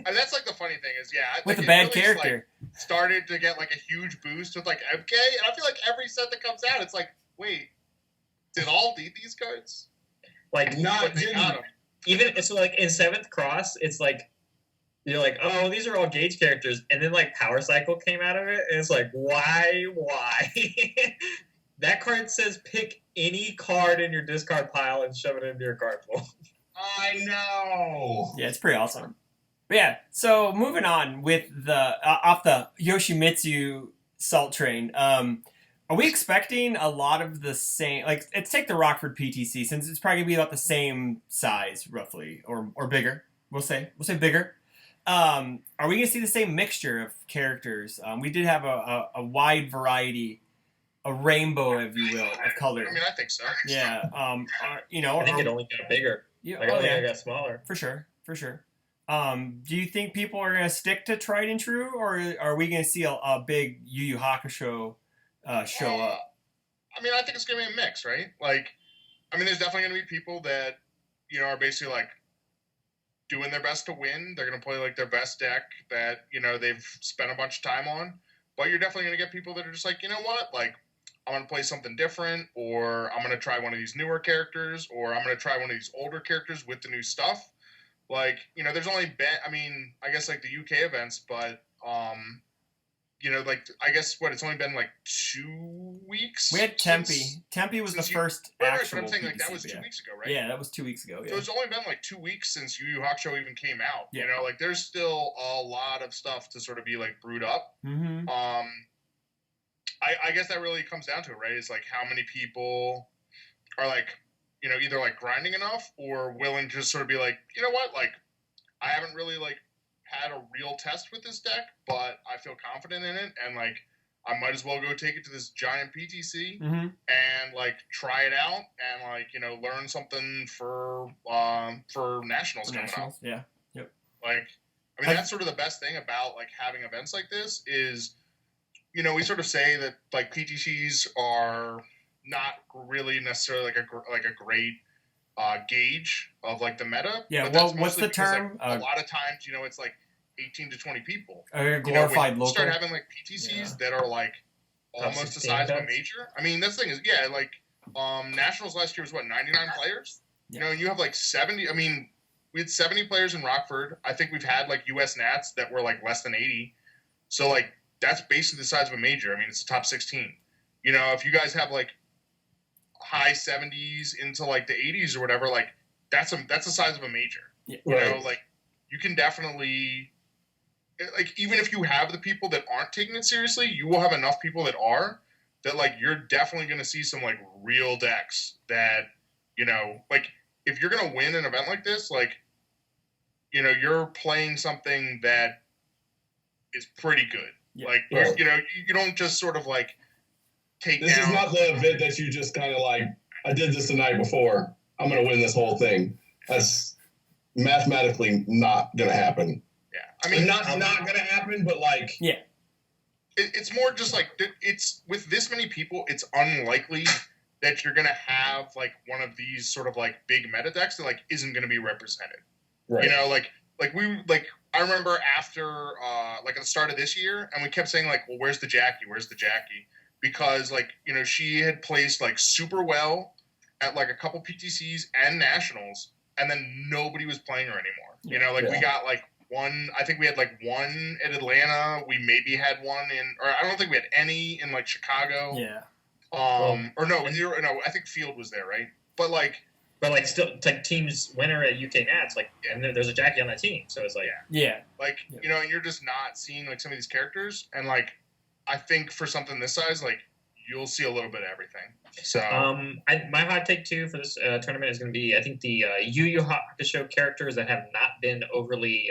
And that's like the funny thing is, with a bad character, started to get like a huge boost with like MK, and I feel like every set that comes out, it's like, wait, did all need these cards? Like not even so, like in 7th Cross, it's like you're like, oh, these are all Gauge characters, and then like Power Cycle came out of it, and it's like, why? That card says pick any card in your discard pile and shove it into your card pool. I know. Yeah, it's pretty awesome. But yeah, so moving on with off the Yoshimitsu Salt Train. Are we expecting a lot of the same? Like, let's take the Rockford PTC since it's probably gonna be about the same size, roughly, or bigger. We'll say bigger. Are we gonna see the same mixture of characters? We did have a wide variety. A rainbow, if you will, of color. I mean, I think so. Yeah. I think it only got bigger. Yeah, it got smaller. For sure. Do you think people are going to stick to tried and true, or are we going to see a big Yu Yu Hakusho show up? I mean, I think it's going to be a mix, right? Like, I mean, there's definitely going to be people that, you know, are basically like doing their best to win. They're going to play like their best deck that, you know, they've spent a bunch of time on. But you're definitely going to get people that are just like, you know what, like, I'm going to play something different, or I'm going to try one of these newer characters, or I'm going to try one of these older characters with the new stuff. Like, you know, there's only been, I mean, I guess like the UK events, but, you know, like, I guess it's only been like 2 weeks? We had Tempe. Tempe was the first actual but I'm saying, like, that PTC, was 2 weeks ago, right? Yeah, that was 2 weeks ago, yeah. So it's only been like 2 weeks since Yu Yu Hakusho even came out. Yeah. You know, like, there's still a lot of stuff to sort of be, like, brewed up. Mm-hmm. I guess that really comes down to it, right? It's like how many people are, like, you know, either, like, grinding enough or willing to sort of be like, you know what, like, I haven't really, like, had a real test with this deck, but I feel confident in it, and, like, I might as well go take it to this giant PTC and, like, try it out and, like, you know, learn something for nationals coming up. Yeah. Yep. Like, I mean, that's sort of the best thing about, like, having events like this is, you know, we sort of say that, like, PTCs are not really necessarily like a great gauge of, like, the meta. Yeah, but well, that's what's the because, term? Like, a lot of times, you know, it's like 18 to 20 people. A glorified you know, when you local. start having, like, PTCs that are, like, almost the size of a major. I mean, that's the thing is, yeah, like, Nationals last year was, 99 players? Yeah. You know, and you have, like, 70. I mean, we had 70 players in Rockford. I think we've had, like, US Nats that were, like, less than 80. So, like, that's basically the size of a major. I mean, it's the top 16. You know, if you guys have, like, high 70s into, like, the 80s or whatever, like, that's the size of a major. Yeah. You know, like, you can definitely, like, even if you have the people that aren't taking it seriously, you will have enough people that are, that, like, you're definitely going to see some, like, real decks that, you know, like, if you're going to win an event like this, like, you know, you're playing something that is pretty good. Yeah. Like, you know, you don't just sort of, like, take This down. is not the event that you just kind of like, I did this the night before, I'm going to win this whole thing. That's mathematically not going to happen. Yeah. I mean, not going to happen, but, like... Yeah. It's more just, like, it's, with this many people, it's unlikely that you're going to have, like, one of these sort of, like, big meta decks that, like, isn't going to be represented. Right. You know, like, I remember after, like, at the start of this year, and we kept saying, like, well, where's the Jackie? Where's the Jackie? Because, like, you know, she had placed, like, super well at, like, a couple PTCs and Nationals, and then nobody was playing her anymore. You know, like, we got, like, one, I think we had, like, one at Atlanta. We maybe had one or I don't think we had any in, like, Chicago. Yeah. Or no, I think Field was there, right? But, like, still, it's like teams winner at UK Nats, like, and there's a Jackie on that team, so it's like, like, you know, and you're just not seeing, like, some of these characters, and, like, I think for something this size, like, you'll see a little bit of everything. So, my hot take too for this tournament is going to be, I think the Yu Yu Hakusho characters that have not been overly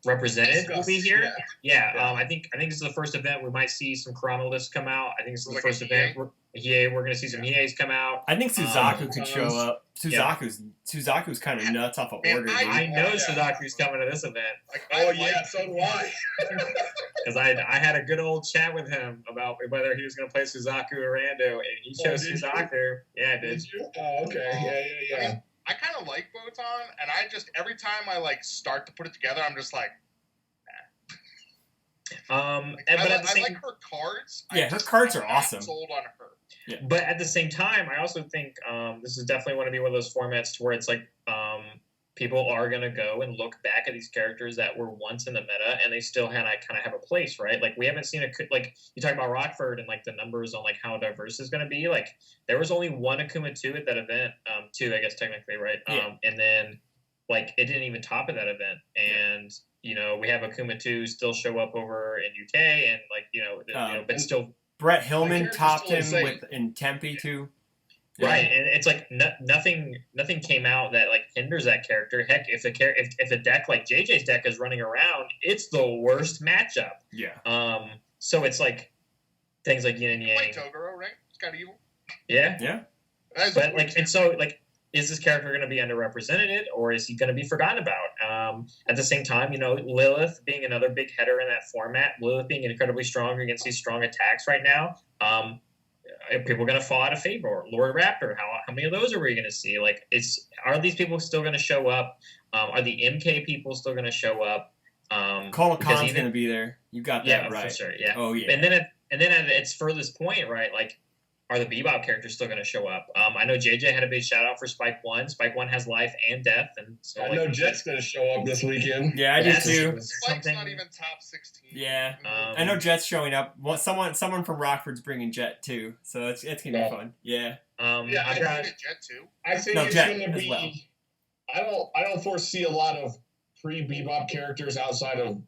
represented will be here. I think this is the first event we might see some Chrono lists come out. I think this is the like first event. We're going to see some Hie's come out. I think Suzaku could show up. Suzaku's kind of nuts off of order. I know Suzaku's coming to this event. So do I. Because I had a good old chat with him about whether he was going to play Suzaku or Rando, and he chose Suzaku. Yeah, did you? Oh, okay. Yeah. I mean, I kind of like Botan, and I just, every time I, like, start to put it together, I'm just like, but I like her cards. Yeah, her cards are awesome. Sold on her. Yeah. But at the same time, I also think this is definitely going to be one of those formats to where it's like people are going to go and look back at these characters that were once in the meta, and they still kind of have a place, right? Like, we haven't seen like, you talk about Rockford and, like, the numbers on, like, how diverse it's going to be. Like, there was only one Akuma 2 at that event, 2, I guess, technically, right? And then, like, it didn't even top at that event. And, you know, we have Akuma 2 still show up over in UK, and, like, you know, but still... Brett Hillman topped him in Tempe, too. Yeah. Right, and it's like nothing came out that, like, hinders that character. Heck, if a deck like JJ's deck is running around, it's the worst matchup. Yeah. So it's like things like Yin and Yang. Like Toguro, right? It's got evil. Yeah. Yeah. But, like, and so, like, is this character going to be underrepresented, or is he going to be forgotten about? At the same time, you know, Lilith being another big header in that format, Lilith being incredibly strong against these strong attacks right now. people going to fall out of favor? Lord Raptor, how many of those are we going to see? Like, are these people still going to show up? Are the MK people still going to show up? Call Khan's going to be there. You got that right. For sure. Yeah. Oh yeah. And then at its furthest point, right? Like, are the Bebop characters still going to show up? I know JJ had a big shout out for Spike 1. Spike 1 has life and death, and so I know Jet's going to show up this weekend. Yeah, I do too. Spike's not even top 16. Yeah, I know Jet's showing up. Well, someone from Rockford's bringing Jet too, so it's gonna be fun. Yeah. Yeah, I got Jet too. I think it's going to be. Well. I don't foresee a lot of pre-Bebop characters outside of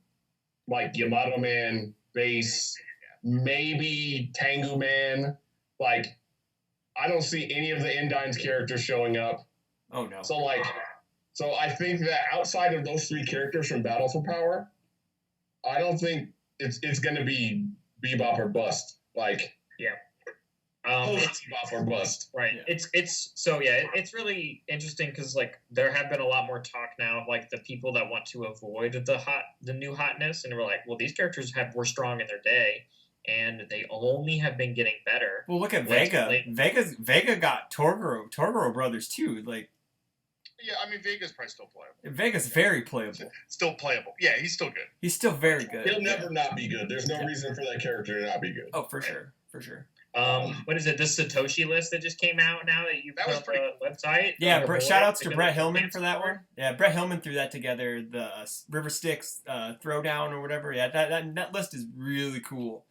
like Yamato Man, Base, maybe Tengu Man. Like, I don't see any of the Indines characters showing up. Oh no. So I think that outside of those 3 characters from Battle for Power, I don't think it's going to be Bebop or bust. Like, it's Bebop or bust. Right. Yeah. It's really interesting because like there have been a lot more talk now of like the people that want to avoid the new hotness, and we're like, well, these characters were strong in their day. And they only have been getting better. Well, look at Vega. Vega got Torgoro brothers too. Like, yeah, I mean Vega's probably still playable. Vega's very playable. Still playable. Yeah, he's still good. He's still very good. He'll never not be good. There's no reason for that character to not be good. Oh, for sure. What is it? This Satoshi list that just came out now that you put on the website? Yeah, shout outs to Brett Hillman for that one. Yeah, Brett Hillman threw that together. The River Styx throwdown or whatever. Yeah, that list is really cool.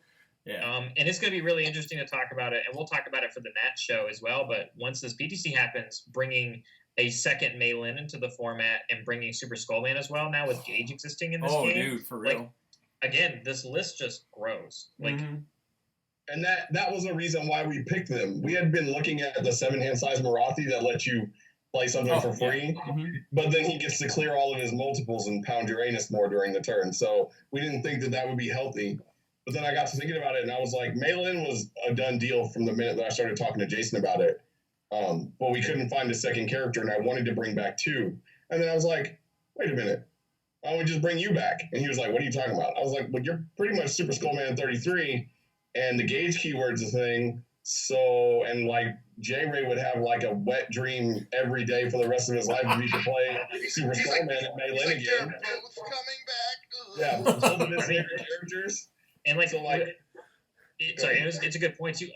Yeah. And it's going to be really interesting to talk about it, and we'll talk about it for the Nat show as well. But once this PTC happens, bringing a second Mei Lin into the format and bringing Super Skullman as well now with Gage existing in this game. Oh, dude, for real. Like, again, this list just grows. Like, and that was the reason why we picked them. We had been looking at the 7-hand size Marathi that let you play something for free, but then he gets to clear all of his multiples and pound Uranus more during the turn. So we didn't think that would be healthy. But then I got to thinking about it, and I was like, Mei Lin was a done deal from the minute that I started talking to Jason about it. But we couldn't find a second character, and I wanted to bring back 2. And then I was like, wait a minute. Why don't we just bring you back? And he was like, what are you talking about? I was like, well, you're pretty much Super Skullman 33, and the Gage keyword's a thing. So, and like, J-Ray would have like a wet dream every day for the rest of his life if he could play Super Skullman and Mei Lin again. They're both coming back. Yeah, both of his favorite characters. And like, it's a good point too.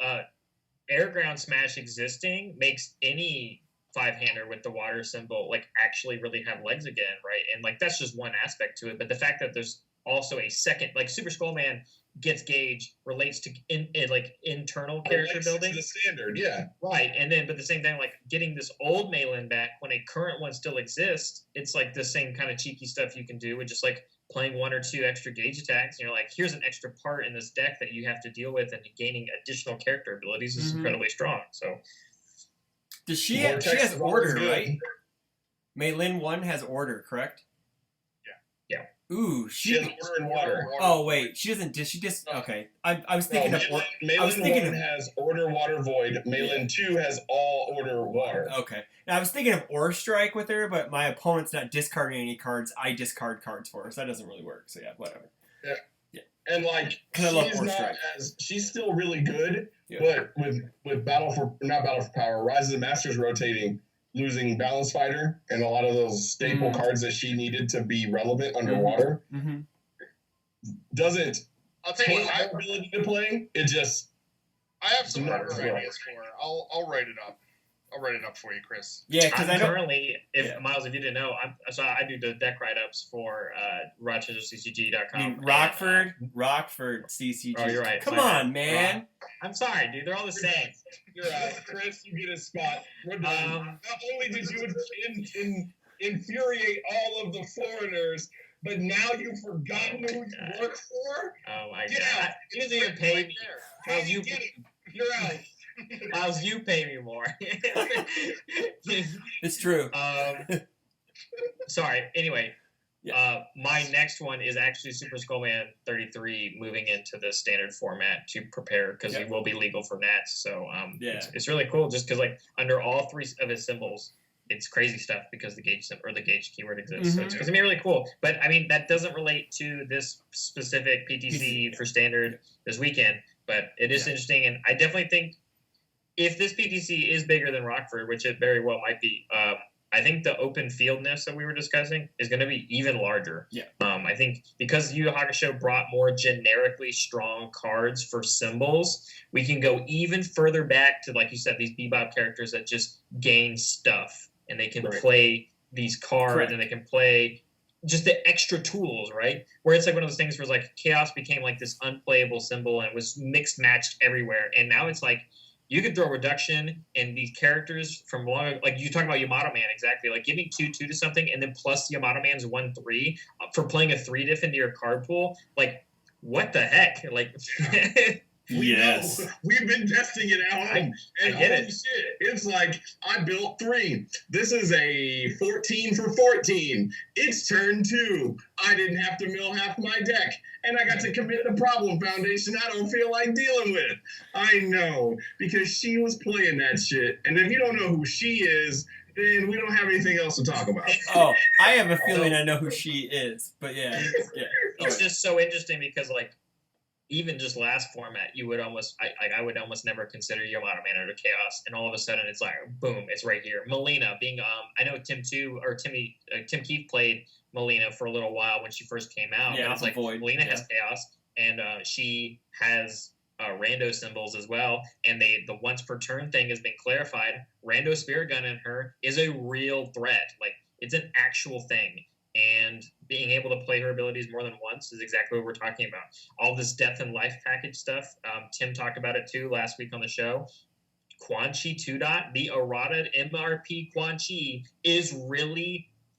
Air Ground Smash existing makes any 5-hander with the water symbol like actually really have legs again, right? And like that's just one aspect to it. But the fact that there's also a second, like Super Skullman gets Gage relates to internal character building. The standard, yeah, right. And then, but the same thing, like getting this old Mei Lin back when a current one still exists, it's like the same kind of cheeky stuff you can do with just like playing 1 or 2 extra Gage attacks, and you're like, here's an extra part in this deck that you have to deal with, and gaining additional character abilities is incredibly strong. So, does she has order, right? Mei Lin 1 has order, correct? Yeah. Ooh, she has order and water. Oh wait, she doesn't. She just okay. I was thinking of. Mei Lin 1 has order, water, void. Mei Lin 2 has all order, water. Okay. Now I was thinking of Ore Strike with her, but my opponent's not discarding any cards. I discard cards for her, so that doesn't really work. So yeah, whatever. Yeah. And like, she's still really good, but with not Battle for Power, Rise of the Masters rotating, losing Balance Fighter, and a lot of those staple cards that she needed to be relevant underwater, doesn't take her ability to play. It just... I have some order ideas for her. I'll write it up. I'll write it up for you, Chris. Yeah, because I currently, Miles, if you didn't know, I do the deck write-ups for RochesterCCG.com. I mean, Rockford CCG. Oh, you're right. Come on, man. I'm sorry, dude. They're all the same. You're right. Chris, you get a spot. We're done. Not only did you infuriate all of the foreigners, but now you've forgotten who you work for? Oh, my God. You didn't even pay me. How you get it? You're out. Miles, you pay me more. It's true. Sorry. Anyway, my next one is actually Super Skullman 33 moving into the standard format to prepare because it will be legal for Nats. So it's really cool just because like under all 3 of his symbols, it's crazy stuff because the Gage symbol or the Gage keyword exists. So it's going to be really cool. But I mean, that doesn't relate to this specific PTC for standard this weekend, but it is interesting. And I definitely think if this PTC is bigger than Rockford, which it very well might be, I think the open fieldness that we were discussing is going to be even larger. Yeah. I think because Yu Yu Hakusho brought more generically strong cards for symbols, we can go even further back to, like you said, these Bebop characters that just gain stuff and they can play these cards and they can play just the extra tools, right? Where it's like one of those things where it's like Chaos became like this unplayable symbol and was mixed matched everywhere, and now it's like you could throw reduction and these characters from long, like you talk about Yamato Man, exactly. Like giving 2/2 to something and then plus Yamato Man's 1/3 for playing a 3 diff into your card pool. Like, what the heck? Like, Yes. We've been testing it at home. And I get holy shit, it's like I built 3. This is a 14 for 14. It's turn 2. I didn't have to mill half my deck. And I got to commit the problem foundation I don't feel like dealing with. I know, because she was playing that shit. And if you don't know who she is, then we don't have anything else to talk about. Oh, I have a feeling I know who she is, but yeah. It's just so interesting because, like, even just last format, you would almost, I would almost never consider Yamato Man under Chaos, and all of a sudden it's like, boom, it's right here. Melina being, I know Tim Keefe played Melina for a little while when she first came out. Yeah, and it's like Void. Melina has Chaos, and she has rando symbols as well, and the once per turn thing has been clarified. Rando Spirit Gun in her is a real threat. Like, it's an actual thing. And being able to play her abilities more than once is exactly what we're talking about. All this death and life package stuff. Tim talked about it too last week on the show. Quan Chi 2 dot, the errata MRP Quan Chi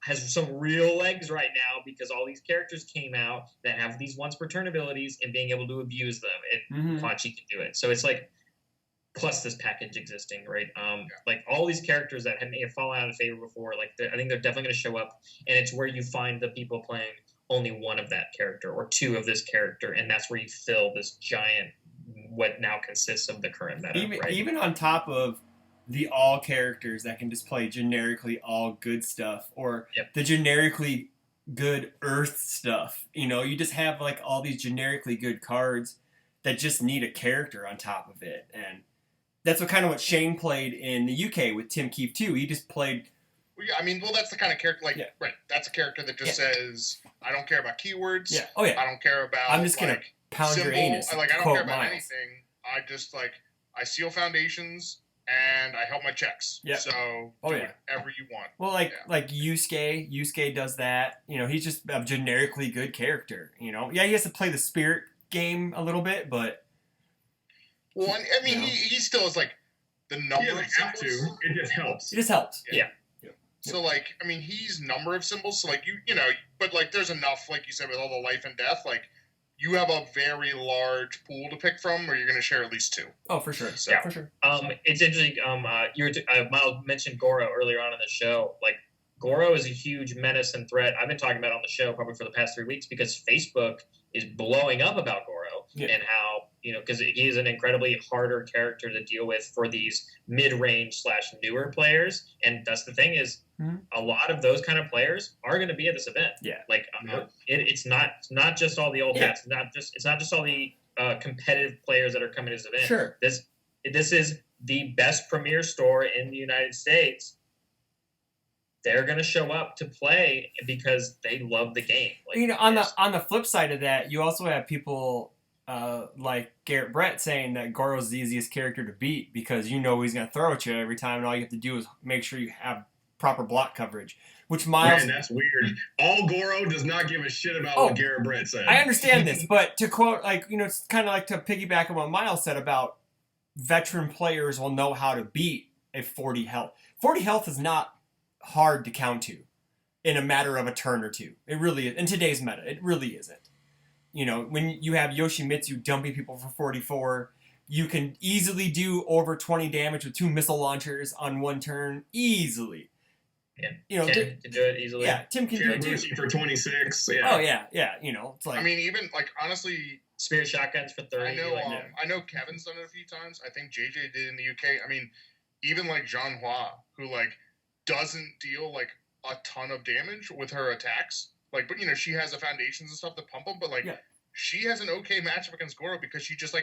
has some real legs right now because all these characters came out that have these once per turn abilities and being able to abuse them. And Quan Chi can do it. So it's like, plus this package existing, right? Like all these characters that may have fallen out of favor before, like I think they're definitely going to show up, and it's where you find the people playing only one of that character or 2 of this character, and that's where you fill this giant, what now consists of the current meta, right? Even on top of the all characters that can just play generically all good stuff, or the generically good Earth stuff, you just have like all these generically good cards that just need a character on top of it, and that's what Shane played in the UK with Tim Keefe too. He just played. Well, yeah, I mean, that's the kind of character. Right? That's a character that just says, "I don't care about keywords. Yeah. Oh yeah. I don't care about. I'm just gonna pound symbol. your anus. I don't care about Myles. anything. I just I seal foundations and I help my checks. Yeah. So do whatever you want. Well, like Yusuke does that. He's just a generically good character. He has to play the spirit game a little bit, but. Well, I mean, he still is the number He of doesn't have symbols. to. It just helps. It just helps. Yeah. So I mean, he's number of symbols. So but there's enough, like you said, with all the life and death. You have a very large pool to pick from, where you're going to share at least 2. Oh, for sure. So, for sure. It's interesting. Myles mentioned Goro earlier on in the show. Goro is a huge menace and threat. I've been talking about it on the show probably for the past 3 weeks because Facebook is blowing up about Goro and how, because he is an incredibly harder character to deal with for these mid-range / newer players. And that's the thing is, a lot of those kind of players are going to be at this event. Yeah. It's not just all the old hats. It's not just all the competitive players that are coming to this event. Sure. This is the best premier store in the United States. They're going to show up to play because they love the game. On the flip side of that, you also have people like Garrett Brett saying that Goro's the easiest character to beat because he's going to throw at you every time, and all you have to do is make sure you have proper block coverage. Which Myles, Man, that's weird. All Goro does not give a shit about what Garrett Brett said. I understand this, but to quote, it's kind of like to piggyback on what Myles said about veteran players will know how to beat a 40 health. 40 health is not hard to count to in a matter of a turn or 2. It really is. In today's meta, it really isn't. When you have Yoshimitsu dumping people for 44, you can easily do over 20 damage with 2 missile launchers on 1 turn. Easily. Yeah. Tim can do it easily. Yeah, Tim can do it too. For 26. Yeah. Oh, yeah. It's I mean, even, honestly... Spirit shotguns for 30. I know Kevin's done it a few times. I think JJ did in the UK. I mean, even, Jean Hua, who, doesn't deal, a ton of damage with her attacks. But, she has the foundations and stuff to pump them. But, she has an okay matchup against Goro because she just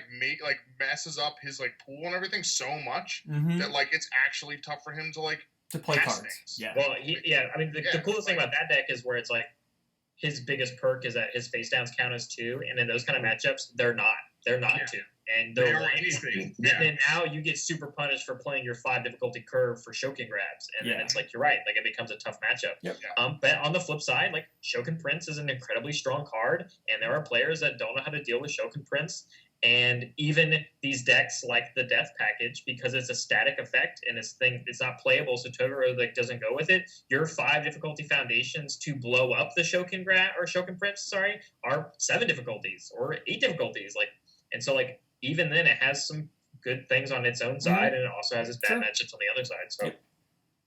messes up his pool and everything so much that it's actually tough for him to play pass cards. things. Yeah. Well, the coolest thing about that deck is where it's his biggest perk is that his face downs count as 2, and in those kind of matchups, they're not 2. And they are anything. And then now you get super punished for playing your 5 difficulty curve for Shokin grabs. And then it's you're right, it becomes a tough matchup. Yep. But on the flip side, Shokin Prince is an incredibly strong card, and there are players that don't know how to deal with Shokin Prince. And even these decks like the Death Package, because it's a static effect and it's not playable, so Totoro doesn't go with it. Your 5 difficulty foundations to blow up the Shokin Prince, are 7 difficulties or 8 difficulties. And so even then it has some good things on its own side, and it also has its bad matchups on the other side. So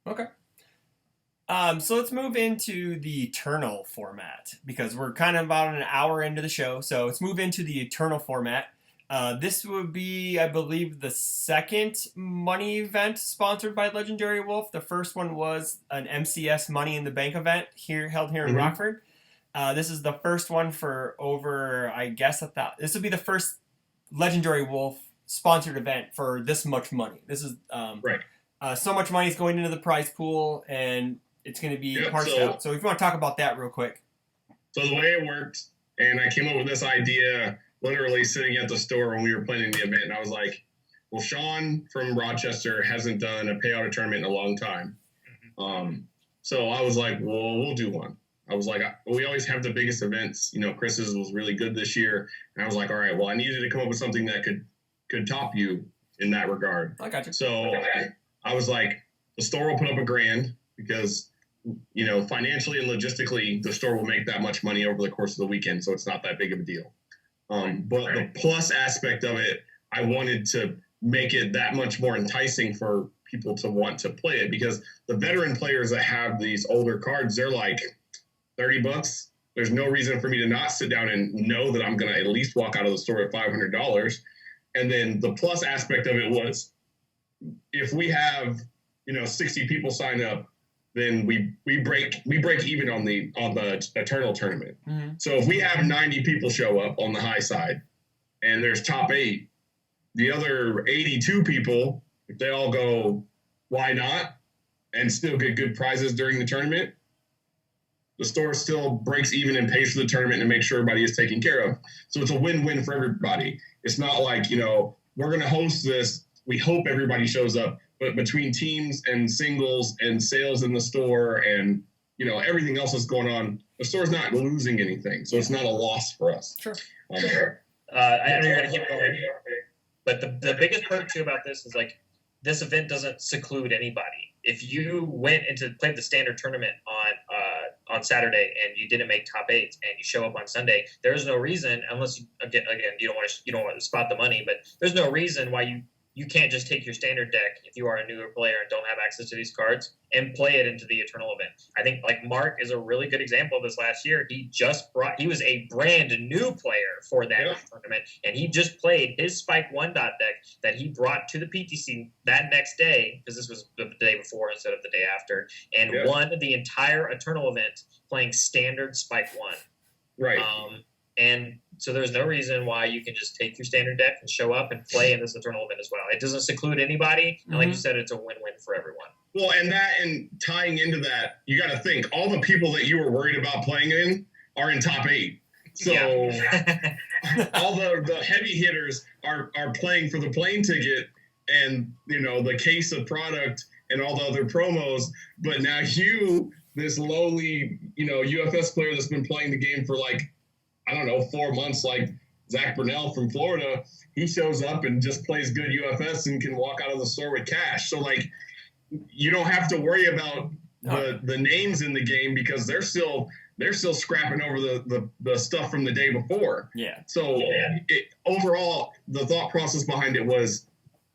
okay. So let's move into the Eternal format because we're kind of about an hour into the show. So let's move into the Eternal format. This would be, I believe, the second money event sponsored by Legendary Wolf. The first one was an MCS Money in the Bank event held here in Rockford. This is the first one for over, I guess, this would be the first Legendary Wolf sponsored event for this much money. This is so much money is going into the prize pool, and it's going to be parsed out. So if you want to talk about that real quick. So the way it worked, and I came up with this idea literally sitting at the store when we were planning the event, and I was like, well, Sean from Rochester hasn't done a payout tournament in a long time. So I was like, well, we'll do one. I was like, we always have the biggest events. Chris's was really good this year. And I was like, all right, well, I needed to come up with something that could top you in that regard. I got you. So I was like, the store will put up $1,000 because, financially and logistically, the store will make that much money over the course of the weekend. So it's not that big of a deal. But the plus aspect of it, I wanted to make it that much more enticing for people to want to play it, because the veteran players that have these older cards, they're like $30. There's no reason for me to not sit down and know that I'm going to at least walk out of the store at $500. And then the plus aspect of it was, if we have 60 people sign up, then we break even on the Eternal tournament. So if we have 90 people show up on the high side, and there's top 8, the other 82 people, if they all go, why not, and still get good prizes during the tournament, the store still breaks even and pays for the tournament and makes sure everybody is taken care of. So it's a win-win for everybody. It's not like, we're going to host this, we hope everybody shows up, but between teams and singles and sales in the store and, everything else that's going on, the store's not losing anything. So it's not a loss for us. Sure. I know you're going to keep going. But the biggest part, too, about this is, this event doesn't seclude anybody. If you went into played the standard tournament on Saturday and you didn't make top 8 and you show up on Sunday, there's no reason, unless you don't want to spot the money, but there's no reason why you can't just take your standard deck if you are a newer player and don't have access to these cards and play it into the Eternal event. I think Mark is a really good example of this last year. He was a brand new player for that tournament, and he just played his Spike 1 deck that he brought to the PTC that next day, because this was the day before instead of the day after, and won the entire Eternal event playing standard Spike 1. Right. And so there's no reason why you can just take your standard deck and show up and play in this Eternal event as well. It doesn't seclude anybody. And like you said, it's a win-win for everyone. Well, and tying into that, you got to think, all the people that you were worried about playing in are in top 8. So all the heavy hitters are playing for the plane ticket and, the case of product and all the other promos. But now this lowly, UFS player that's been playing the game for 4 months, like Zach Burnell from Florida, he shows up and just plays good UFS and can walk out of the store with cash. So you don't have to worry about the names in the game, because they're still scrapping over the stuff from the day before. Yeah. So overall, the thought process behind it was,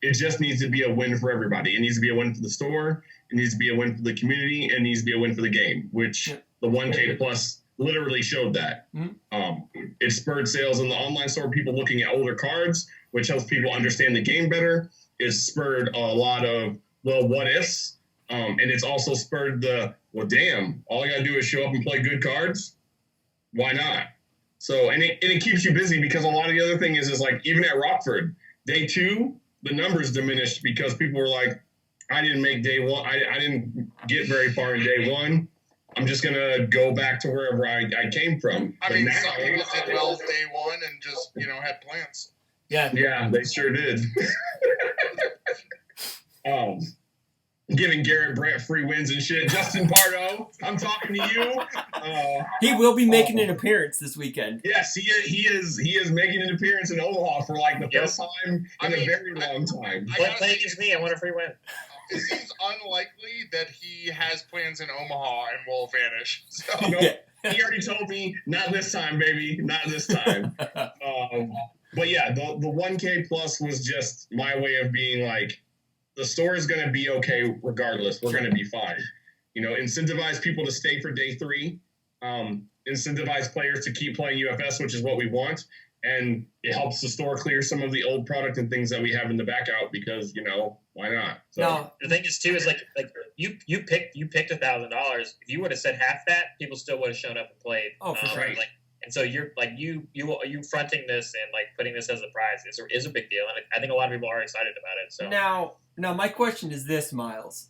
it just needs to be a win for everybody. It needs to be a win for the store. It needs to be a win for the community. And it needs to be a win for the game, which the 1K plus literally showed that. It spurred sales in the online store, people looking at older cards, which helps people understand the game better. It spurred a lot of, what ifs? And it's also spurred all I got to do is show up and play good cards. Why not? So, and it keeps you busy because a lot of the other thing is like, even at Rockford, day 2, the numbers diminished because people were like, I didn't make day 1. I didn't get very far in day 1. I'm just going to go back to wherever I came from. I mean, some people did well day 1 and just, had plans. Yeah, they sure did. Giving Garrett Brandt free wins and shit. Justin Pardo, I'm talking to you. He will be making an appearance this weekend. Yes, he is making an appearance in Omaha for like the first time in a very long time. Play against me. I want a free win. It seems unlikely that he has plans in Omaha and will vanish. So. He already told me, not this time, baby, not this time. But yeah, the 1K plus was just my way of being like, the store is going to be okay regardless. We're going to be fine. Incentivize people to stay for day 3. Incentivize players to keep playing UFS, which is what we want. And it helps the store clear some of the old product and things that we have in the back out because, why not? So. No, the thing is too is like you picked $1,000. If you would have said half that, people still would have shown up and played. Oh, for sure. Right? And so you're like you fronting this and like putting this as a prize is a big deal, and I think a lot of people are excited about it. So now my question is this, Myles.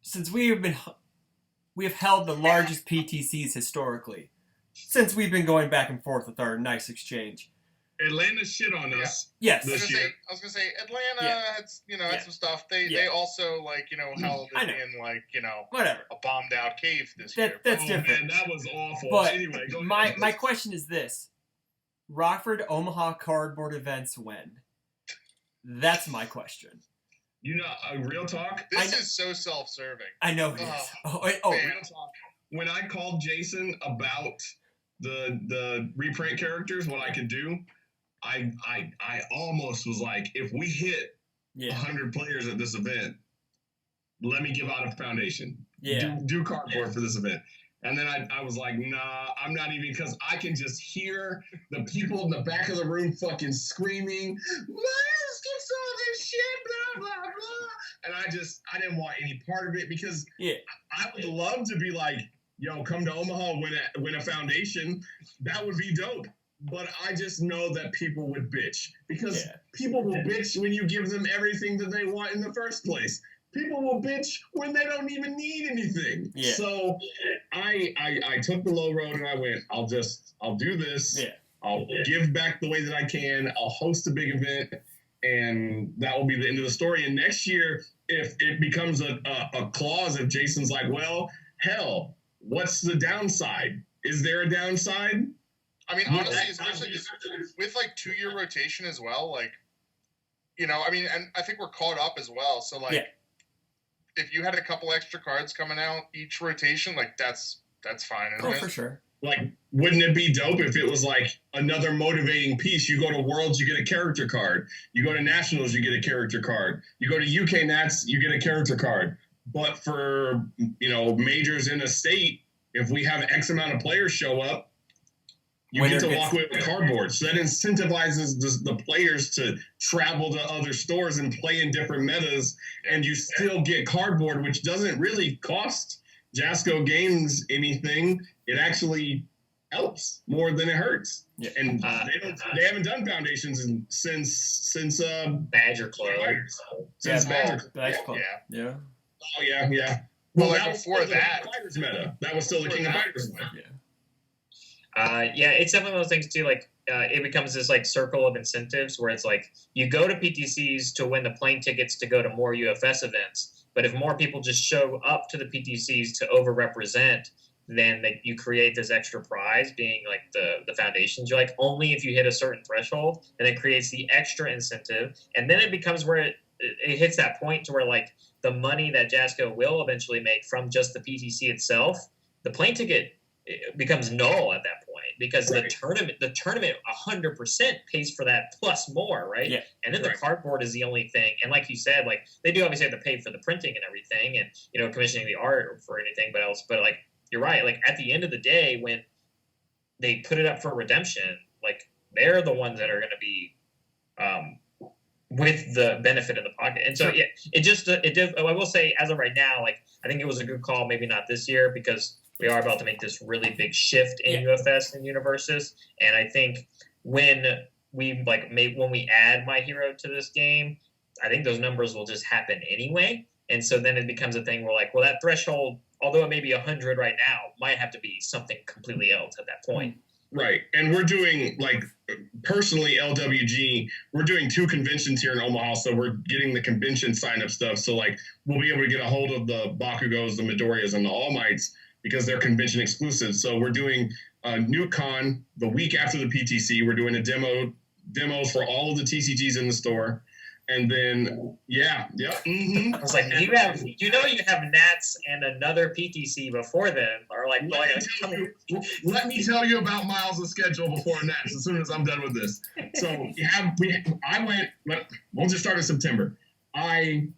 Since we have held the largest PTCs historically, since we've been going back and forth with our nice exchange. Atlanta shit on us. Yes. I was gonna say Atlanta had some stuff. They also held it in whatever, a bombed out cave this year. That's different. Man, that was awful. But anyway, go ahead. My question is this: Rockford Omaha cardboard events when? That's my question. Real talk. This is so self-serving. I know it is. Man. Real talk. When I called Jason about the reprint characters, what I could do, I almost was like, if we hit 100 players at this event, let me give out a foundation. Yeah. Do cardboard for this event. And then I was like, nah, I'm not even, because I can just hear the people in the back of the room fucking screaming, Myles gets all this shit, blah, blah, blah. And I didn't want any part of it because I would love to be like, yo, come to Omaha, win a foundation. That would be dope. But I just know that people would bitch because people will bitch when you give them everything that they want in the first place. People will bitch when they don't even need anything. Yeah. So I took the low road and I went, I'll do this. Yeah. I'll give back the way that I can. I'll host a big event, and that will be the end of the story. And next year, if it becomes a clause, if Jason's like, well, hell, what's the downside? Is there a downside? I mean, honestly, especially with 2-year rotation as well, and I think we're caught up as well. So if you had a couple extra cards coming out each rotation, that's fine. Isn't it? For sure. Wouldn't it be dope if it was another motivating piece? You go to Worlds, you get a character card. You go to Nationals, you get a character card. You go to UK Nats, you get a character card. But for, majors in a state, if we have X amount of players show up, you get to walk away with cardboard. So that incentivizes the players to travel to other stores and play in different metas, and you still get cardboard, which doesn't really cost Jasco Games anything. It actually helps more than it hurts. Yeah. And they haven't done foundations since Badger Club. Since Badger Club. Yeah. Oh yeah. Well, that was before that Fighters meta. That was still the King of Fighters meta. Yeah. It's definitely one of those things too. It becomes this circle of incentives where it's you go to PTCs to win the plane tickets to go to more UFS events. But if more people just show up to the PTCs to overrepresent, then you create this extra prize, being the foundations. You're only if you hit a certain threshold, and it creates the extra incentive, and then it becomes where it hits that point to where the money that Jasco will eventually make from just the PTC itself, the plane ticket becomes null at that point because the tournament 100% pays for that plus more, right? Yeah. And then the cardboard is the only thing. And like you said, they do obviously have to pay for the printing and everything, and commissioning the art or for anything else. But you're right. At the end of the day, when they put it up for redemption, they're the ones that are going to be with the benefit in the pocket. And so, it did. I will say, as of right now, I think it was a good call. Maybe not this year because we are about to make this really big shift in UFS and Universes, and I think when we when we add My Hero to this game, I think those numbers will just happen anyway, and so then it becomes a thing where like, well, that threshold, although it may be 100 right now, might have to be something completely else at that point. Right, and we're doing, like, personally, LWG, we're doing 2 conventions here in Omaha, so we're getting the convention sign-up stuff, so, like, we'll be able to get a hold of the Bakugos, the Midoriyas, and the All Mights, because they're convention exclusive. So we're doing a new con the week after the PTC. We're doing demos for all of the TCGs in the store. And then, mm-hmm. I was like, you have Nats and another PTC before then, or like, let me tell you about Myles' schedule before Nats as soon as I'm done with this. So we'll just start in September. We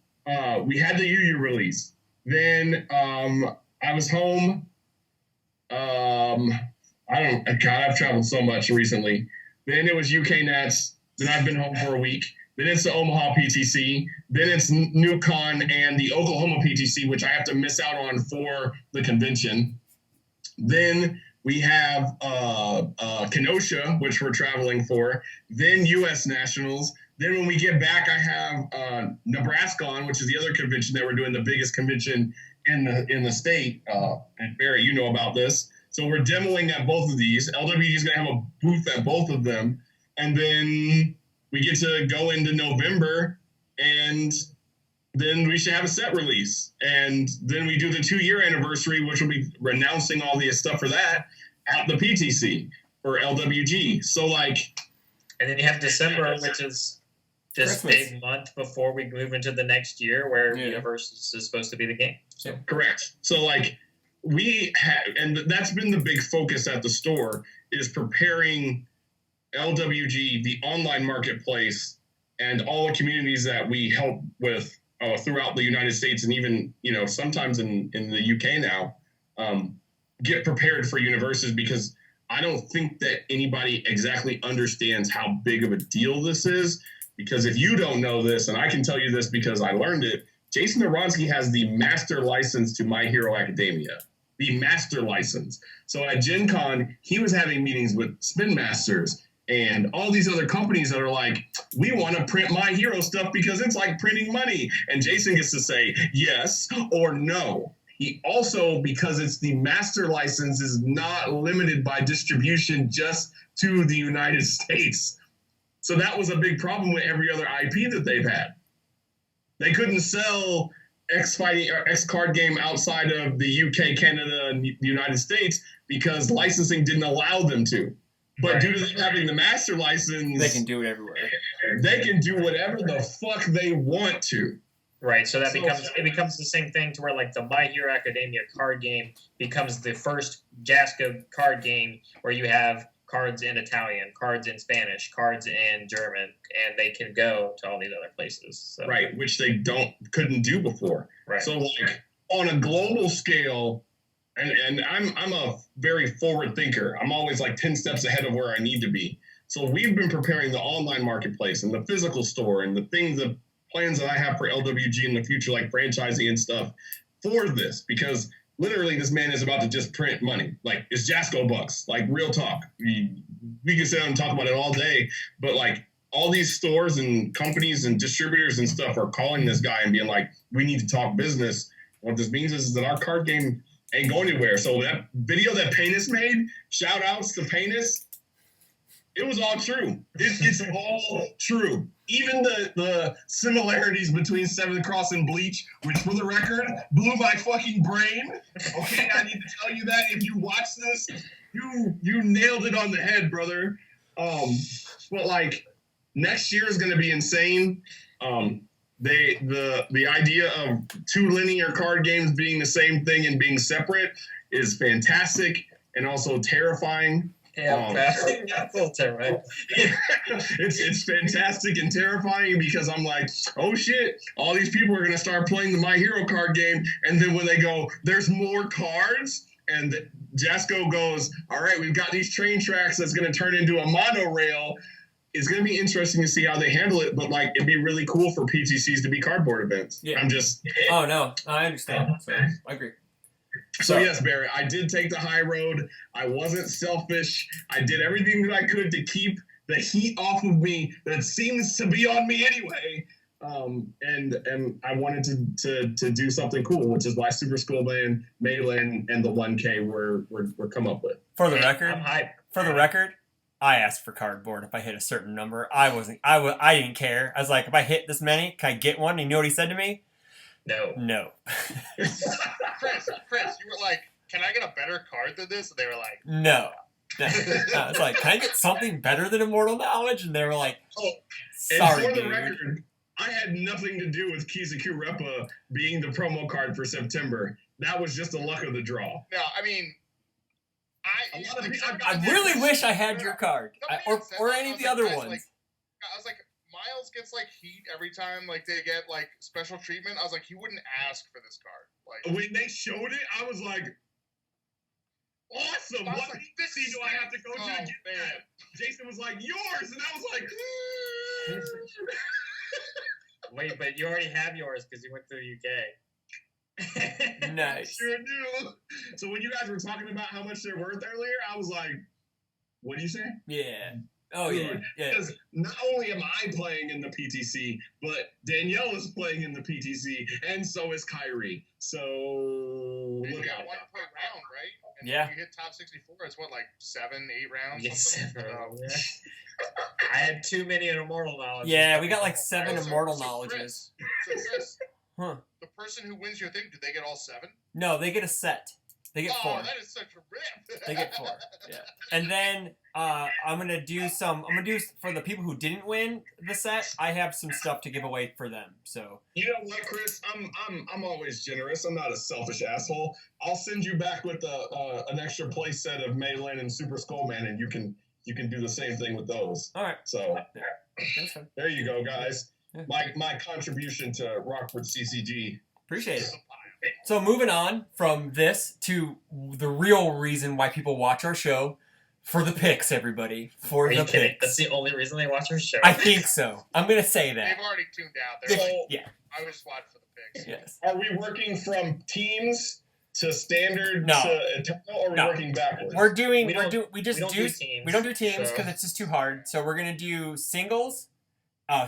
had the UU release. Then I was home. I've traveled so much recently. Then it was UK Nats. Then I've been home for a week. Then it's the Omaha PTC. Then it's NewCon and the Oklahoma PTC, which I have to miss out on for the convention. Then we have Kenosha, which we're traveling for. Then U.S. Nationals. Then when we get back, I have Nebraska on, which is the other convention that we're doing, the biggest convention in the state. And Barry, you know about this. So we're demoing at both of these. LWG is going to have a booth at both of them. And then we get to go into November, and then we should have a set release. And then we do the 2-year anniversary, which will be announcing all the stuff for that at the PTC for LWG. So, like... And then you have December, which is this Christmas. big month before we move into the next year where Universe is supposed to be the game. So. Correct. So, like, we have... And that's been the big focus at the store, is preparing LWG, the online marketplace, and all the communities that we help with throughout the United States and even, sometimes in the UK now, get prepared for Universes, because I don't think that anybody exactly understands how big of a deal this is. Because if you don't know this, and I can tell you this because I learned it, Jason Aronsky has the master license to My Hero Academia. The master license. So at Gen Con, he was having meetings with Spin Masters and all these other companies that are like, we want to print My Hero stuff because it's like printing money. And Jason gets to say yes or no. He also, because it's the master license, is not limited by distribution just to the United States. So that was a big problem with every other IP that they've had. They couldn't sell X card game outside of the UK, Canada, and the United States because licensing didn't allow them to. But due to them having the master license, they can do it everywhere. They can do whatever the fuck they want to. Right, so it becomes the same thing to where like the My Hero Academia card game becomes the first Jasco card game where you have cards in Italian, cards in Spanish, cards in German, and they can go to all these other places. So. Right, which they couldn't do before. Right. So like on a global scale. And I'm a very forward thinker. I'm always like 10 steps ahead of where I need to be. So we've been preparing the online marketplace and the physical store and the plans that I have for LWG in the future, like franchising and stuff, for this. Because literally this man is about to just print money. Like, it's Jasco bucks. Like, real talk. We can sit down and talk about it all day. But, like, all these stores and companies and distributors and stuff are calling this guy and being like, we need to talk business. What this means is that our card game ain't going anywhere. So that video that Paynes made, shout outs to Paynes, it was all true. It's all true. Even the similarities between Seventh Cross and Bleach, which for the record, blew my fucking brain. Okay, I need to tell you that. If you watch this, you nailed it on the head, brother. But like, next year is gonna be insane. The idea of 2 linear card games being the same thing and being separate is fantastic and also terrifying. That's a little terrifying. It's fantastic and terrifying because I'm like, oh shit, all these people are gonna start playing the My Hero card game, and then when they go, there's more cards, and Jasco goes, all right, we've got these train tracks that's gonna turn into a monorail. It's going to be interesting to see how they handle it, but like it'd be really cool for PTCs to be cardboard events. Yeah. I'm just. Oh no, I understand. So, I agree. So yes, Barry, I did take the high road. I wasn't selfish. I did everything that I could to keep the heat off of me that seems to be on me anyway. And I wanted to do something cool, which is why Super Skullman, Melee, and the 1K were come up with. For the record, I'm hyped. I asked for cardboard if I hit a certain number. I didn't care. I was like, if I hit this many, can I get one? And you know what he said to me? No. Chris, you were like, can I get a better card than this? And they were like, No. I was like, can I get something better than Immortal Knowledge? And they were like, sorry, and for the dude. record, I had nothing to do with Kizaku Repa being the promo card for September. That was just the luck of the draw. no, I mean, I really wish I had your card. Or any of the other ones. I was like, Myles gets like heat every time like they get like special treatment. I was like, he wouldn't ask for this card. Like when they showed it, I was like, awesome! I was What like, PTC do I have to go to get man. that? Jason was like, yours! And I was like, Wait, but you already have yours because you went through UK. Nice. Sure do. So when you guys were talking about how much they're worth earlier, I was like, what do you say? Yeah. Oh, yeah. Because not only am I playing in the PTC, but Danielle is playing in the PTC, and so is Kyrie. So you look got out. 1 per round, right? And Yeah. You hit top 64. It's what, like 7, 8 rounds? Yes. Something? Yeah. I had too many in Immortal Knowledge. Yeah, we got like 7 So- Immortal so Knowledges. Chris, Huh. the person who wins your thing, do they get all 7? No, they get a set. They get 4. Oh, that is such a rip. They get 4. Yeah. And then I'm gonna do for the people who didn't win the set. I have some stuff to give away for them. So You know what, Chris? I'm always generous. I'm not a selfish asshole. I'll send you back with an extra play set of Melee and Super Skullman, and you can do the same thing with those. all right, So that's fine. there you go, guys. Yeah. My contribution to Rockford CCG. Appreciate it. So moving on from this to the real reason why people watch our show, for the picks, everybody. For Are the you kidding? picks. That's the only reason they watch our show. I think so. I'm gonna say that. They've already tuned out. They're So like, Yeah. I just watch for the picks. Yes. are we working from teams to standard No. to eternal, or are we No. working backwards? We're doing. We We don't- do. We just we don't do. do teams, We don't do teams so- because it's just too hard. So we're gonna do singles.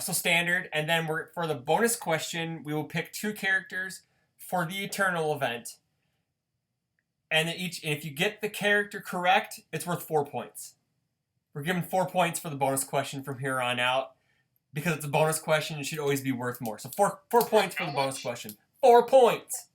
So standard, and then for the bonus question, we will pick 2 characters for the Eternal event. And if you get the character correct, it's worth 4 points. We're giving 4 points for the bonus question from here on out. Because it's a bonus question, it should always be worth more. So 4 points for the bonus question. 4 points.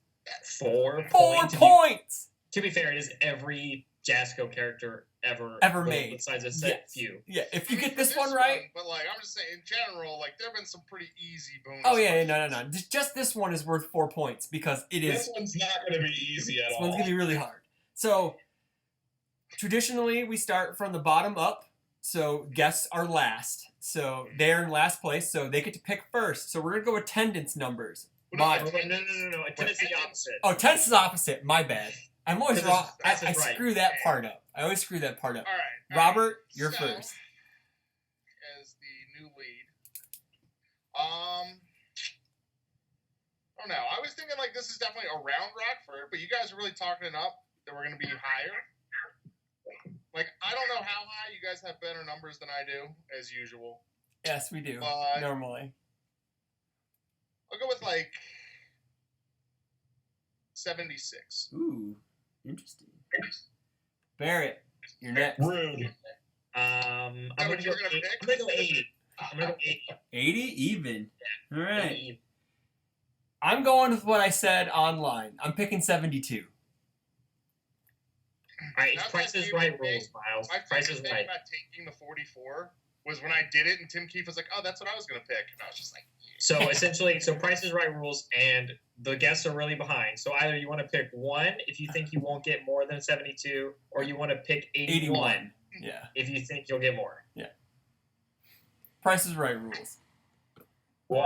4 4 points. points. To be fair, it is every Jasco character ever Ever made. Besides a set Yes. few. Yeah, if you I mean, get for this one right. but like I'm just saying, in general, like there have been some pretty easy bonus. Oh yeah, questions. no. Just this one is worth 4 points because it is. This one's not going to be easy at This all. one's gonna be really hard. So traditionally, we start from the bottom up. So guests are last. So they're in last place. So they get to pick first. So we're gonna go attendance numbers. Well, My- no, No. Attendance is the opposite. Oh, attendance is opposite. My bad. I'm always This is- wrong. I this is right. screw that part up. I always screw that part up. All right, Robert, you're So, first. As the new lead, I don't know. I was thinking like this is definitely around Rockford, but you guys are really talking it up that we're going to be higher. Like I don't know how high. You guys have better numbers than I do, as usual. Yes, we do. But- Normally. I'll go with like 76. Ooh, interesting. Barrett, you're next. Rude. I'm That gonna what go you're gonna 80. pick? I'm gonna go 80. I'm gonna go 80. 80 even. All right. 80. I'm going with what I said online. I'm picking 72. All right, it's That's Price my is favorite Right thing. rules, Miles. My Price favorite is thing Right. about taking the 44 was when I did it, and Tim Keefe was like, "Oh, that's what I was going to pick," and I was just like, So essentially, Price is Right rules, and the guests are really behind. So either you want to pick 1 if you think you won't get more than 72, or you want to pick 81 Yeah. if you think you'll get more. Price is Right rules. Well,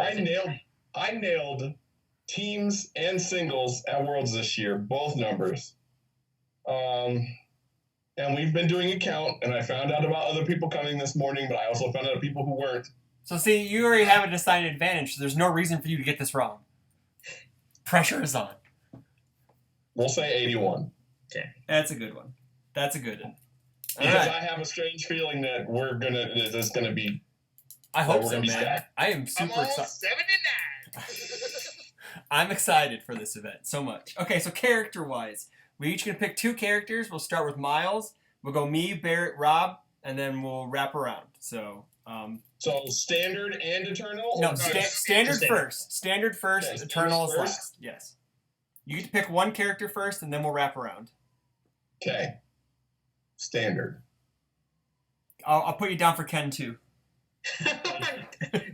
I nailed teams and singles at Worlds this year, both numbers. And we've been doing a count, and I found out about other people coming this morning, but I also found out people who weren't. So see, you already have a decided advantage, so there's no reason for you to get this wrong. Pressure is on. We'll say 81. That's a good one. That's a good one. All Because right. I have a strange feeling that this is gonna be. I hope we're so, gonna be man. stacked. I am I'm super all excited. 79. I'm excited for this event so much. Okay, so character-wise, we each gonna pick 2 characters. We'll start with Myles. We'll go me, Barrett, Rob, and then we'll wrap around. So, So standard and eternal. no, Or standard Standard. first. Standard first. Okay, Eternal is standard first. last. Yes. You get to pick one character first, and then we'll wrap around. Okay. Standard. I'll put you down for Ken too.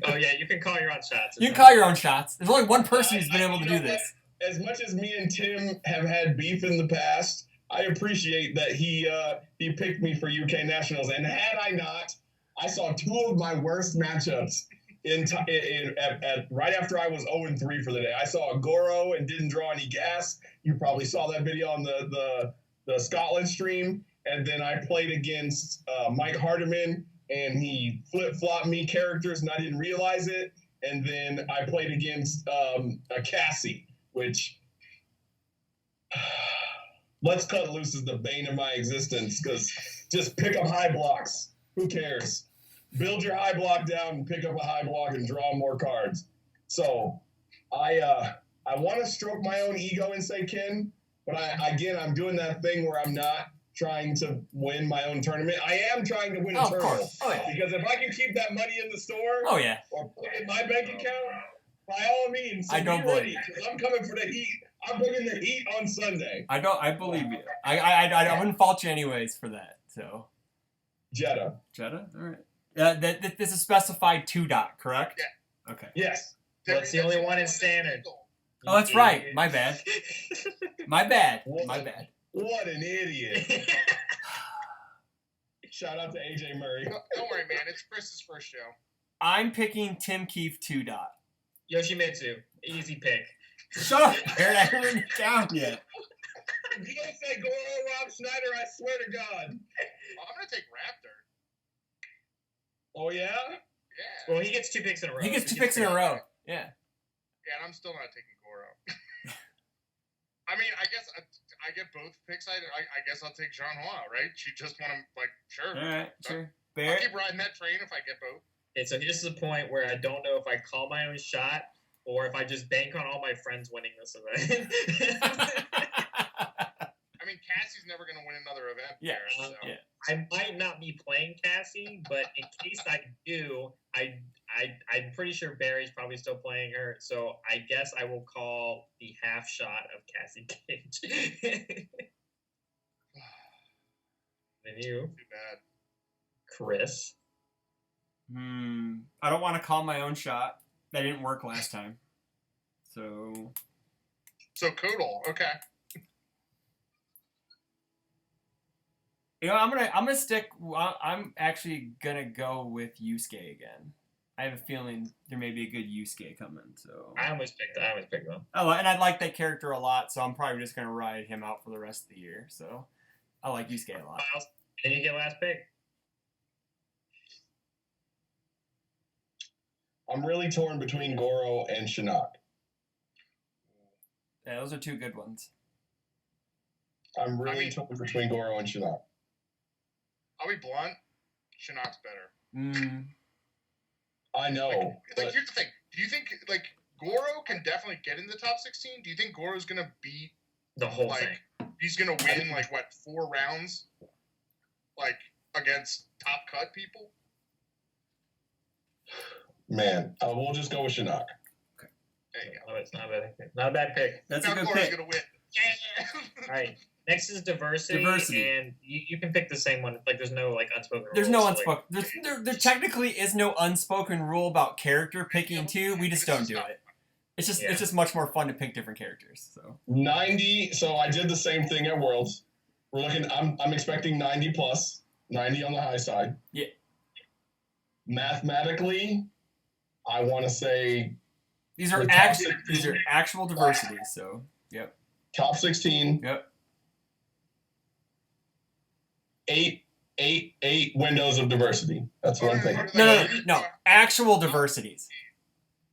Oh yeah, you can call your own shots. You can call your own shots. There's only one person who's been able to You do know what? this. As much as me and Tim have had beef in the past, I appreciate that he picked me for UK Nationals. And had I not, I saw 2 of my worst matchups right after I was 0-3 for the day. I saw a Goro and didn't draw any gas. You probably saw that video on the Scotland stream. And then I played against Mike Hardiman, and he flip-flopped me characters, and I didn't realize it. And then I played against a Cassie, which Let's Cut Loose is the bane of my existence, because just pick up high blocks. Who cares? Build your high block down and pick up a high block and draw more cards. So I want to stroke my own ego and say Ken, but I'm doing that thing where I'm not trying to win my own tournament. I am trying to win a Of tournament. course. Oh, yeah. Because if I can keep that money in the store Oh, yeah. or put it in my bank account, by all means, so I don't be ready, believe because I'm coming for the heat. I'm bringing the heat on Sunday. I believe you. I wouldn't fault you anyways for that. So. Jeddah. Jeddah? All right. This is specified 2 dot, correct? Yeah. Okay. Yes. Well, it's the only one in standard. Oh, that's right. My bad. My bad. What? My bad. What an idiot. Shout out to AJ Murray. Don't worry, man. It's Chris's first show. I'm picking Tim Keefe 2 dot. Yoshimitsu, easy pick. Shut up, Aaron. I haven't written it down yet. If you don't say Goro Rob Schneider, I swear to God. I'm going to take Raptor. Oh, yeah? Yeah. Well, he gets 2 picks in a row. He gets 2 picks in a row. Yeah. Yeah, and I'm still not taking Goro. I mean, I guess I get both picks. I guess I'll take Jean Hua, right? She just want to, sure. All right, sure. I'll Barrett? keep riding that train if I get both. Okay, so here's the point where I don't know if I call my own shot or if I just bank on all my friends winning this event. I mean, Cassie's never going to win another event. Yeah, there, so. yeah. I might not be playing Cassie, but in case I do, I'm pretty sure Barry's probably still playing her, so I guess I will call the half shot of Cassie Cage. And you, Too bad. Chris. I don't want to call my own shot. That didn't work last time. So Kodal, okay. you know, I'm gonna stick. I'm actually gonna go with Yusuke again. I have a feeling there may be a good Yusuke coming. So I almost picked them. and I like that character a lot. So I'm probably just gonna ride him out for the rest of the year. So I like Yusuke a lot. Myles, and you get last pick. I'm really torn between Goro and Shinnok. Yeah, those are 2 good ones. I'm really torn between Goro and Shinnok. I'll be blunt. Shinnok's better. I know. Like, here's the thing. Do you think, Goro can definitely get in the top 16? Do you think Goro's going to beat, The whole thing. he's going to win, 4 rounds? Against top cut people? Man, we'll just go with Shinnok. There you go. Oh, it's not a bad pick. Not a bad pick. That's Now a good Goro's pick. going to win. Yeah! All right. Next is diversity. And you can pick the same one. There's no, unspoken rules. There's no unspoken. There technically is no unspoken rule about character picking too. We just don't do it. It's just much more fun to pick different characters. So 90. So I did the same thing at Worlds. We're looking. I'm expecting 90 plus. 90 on the high side. Yeah. Mathematically, I want to say these are actual diversities. So yep. Top 16. Yep. 8 windows of diversity. That's what I'm thinking. No. Actual diversities.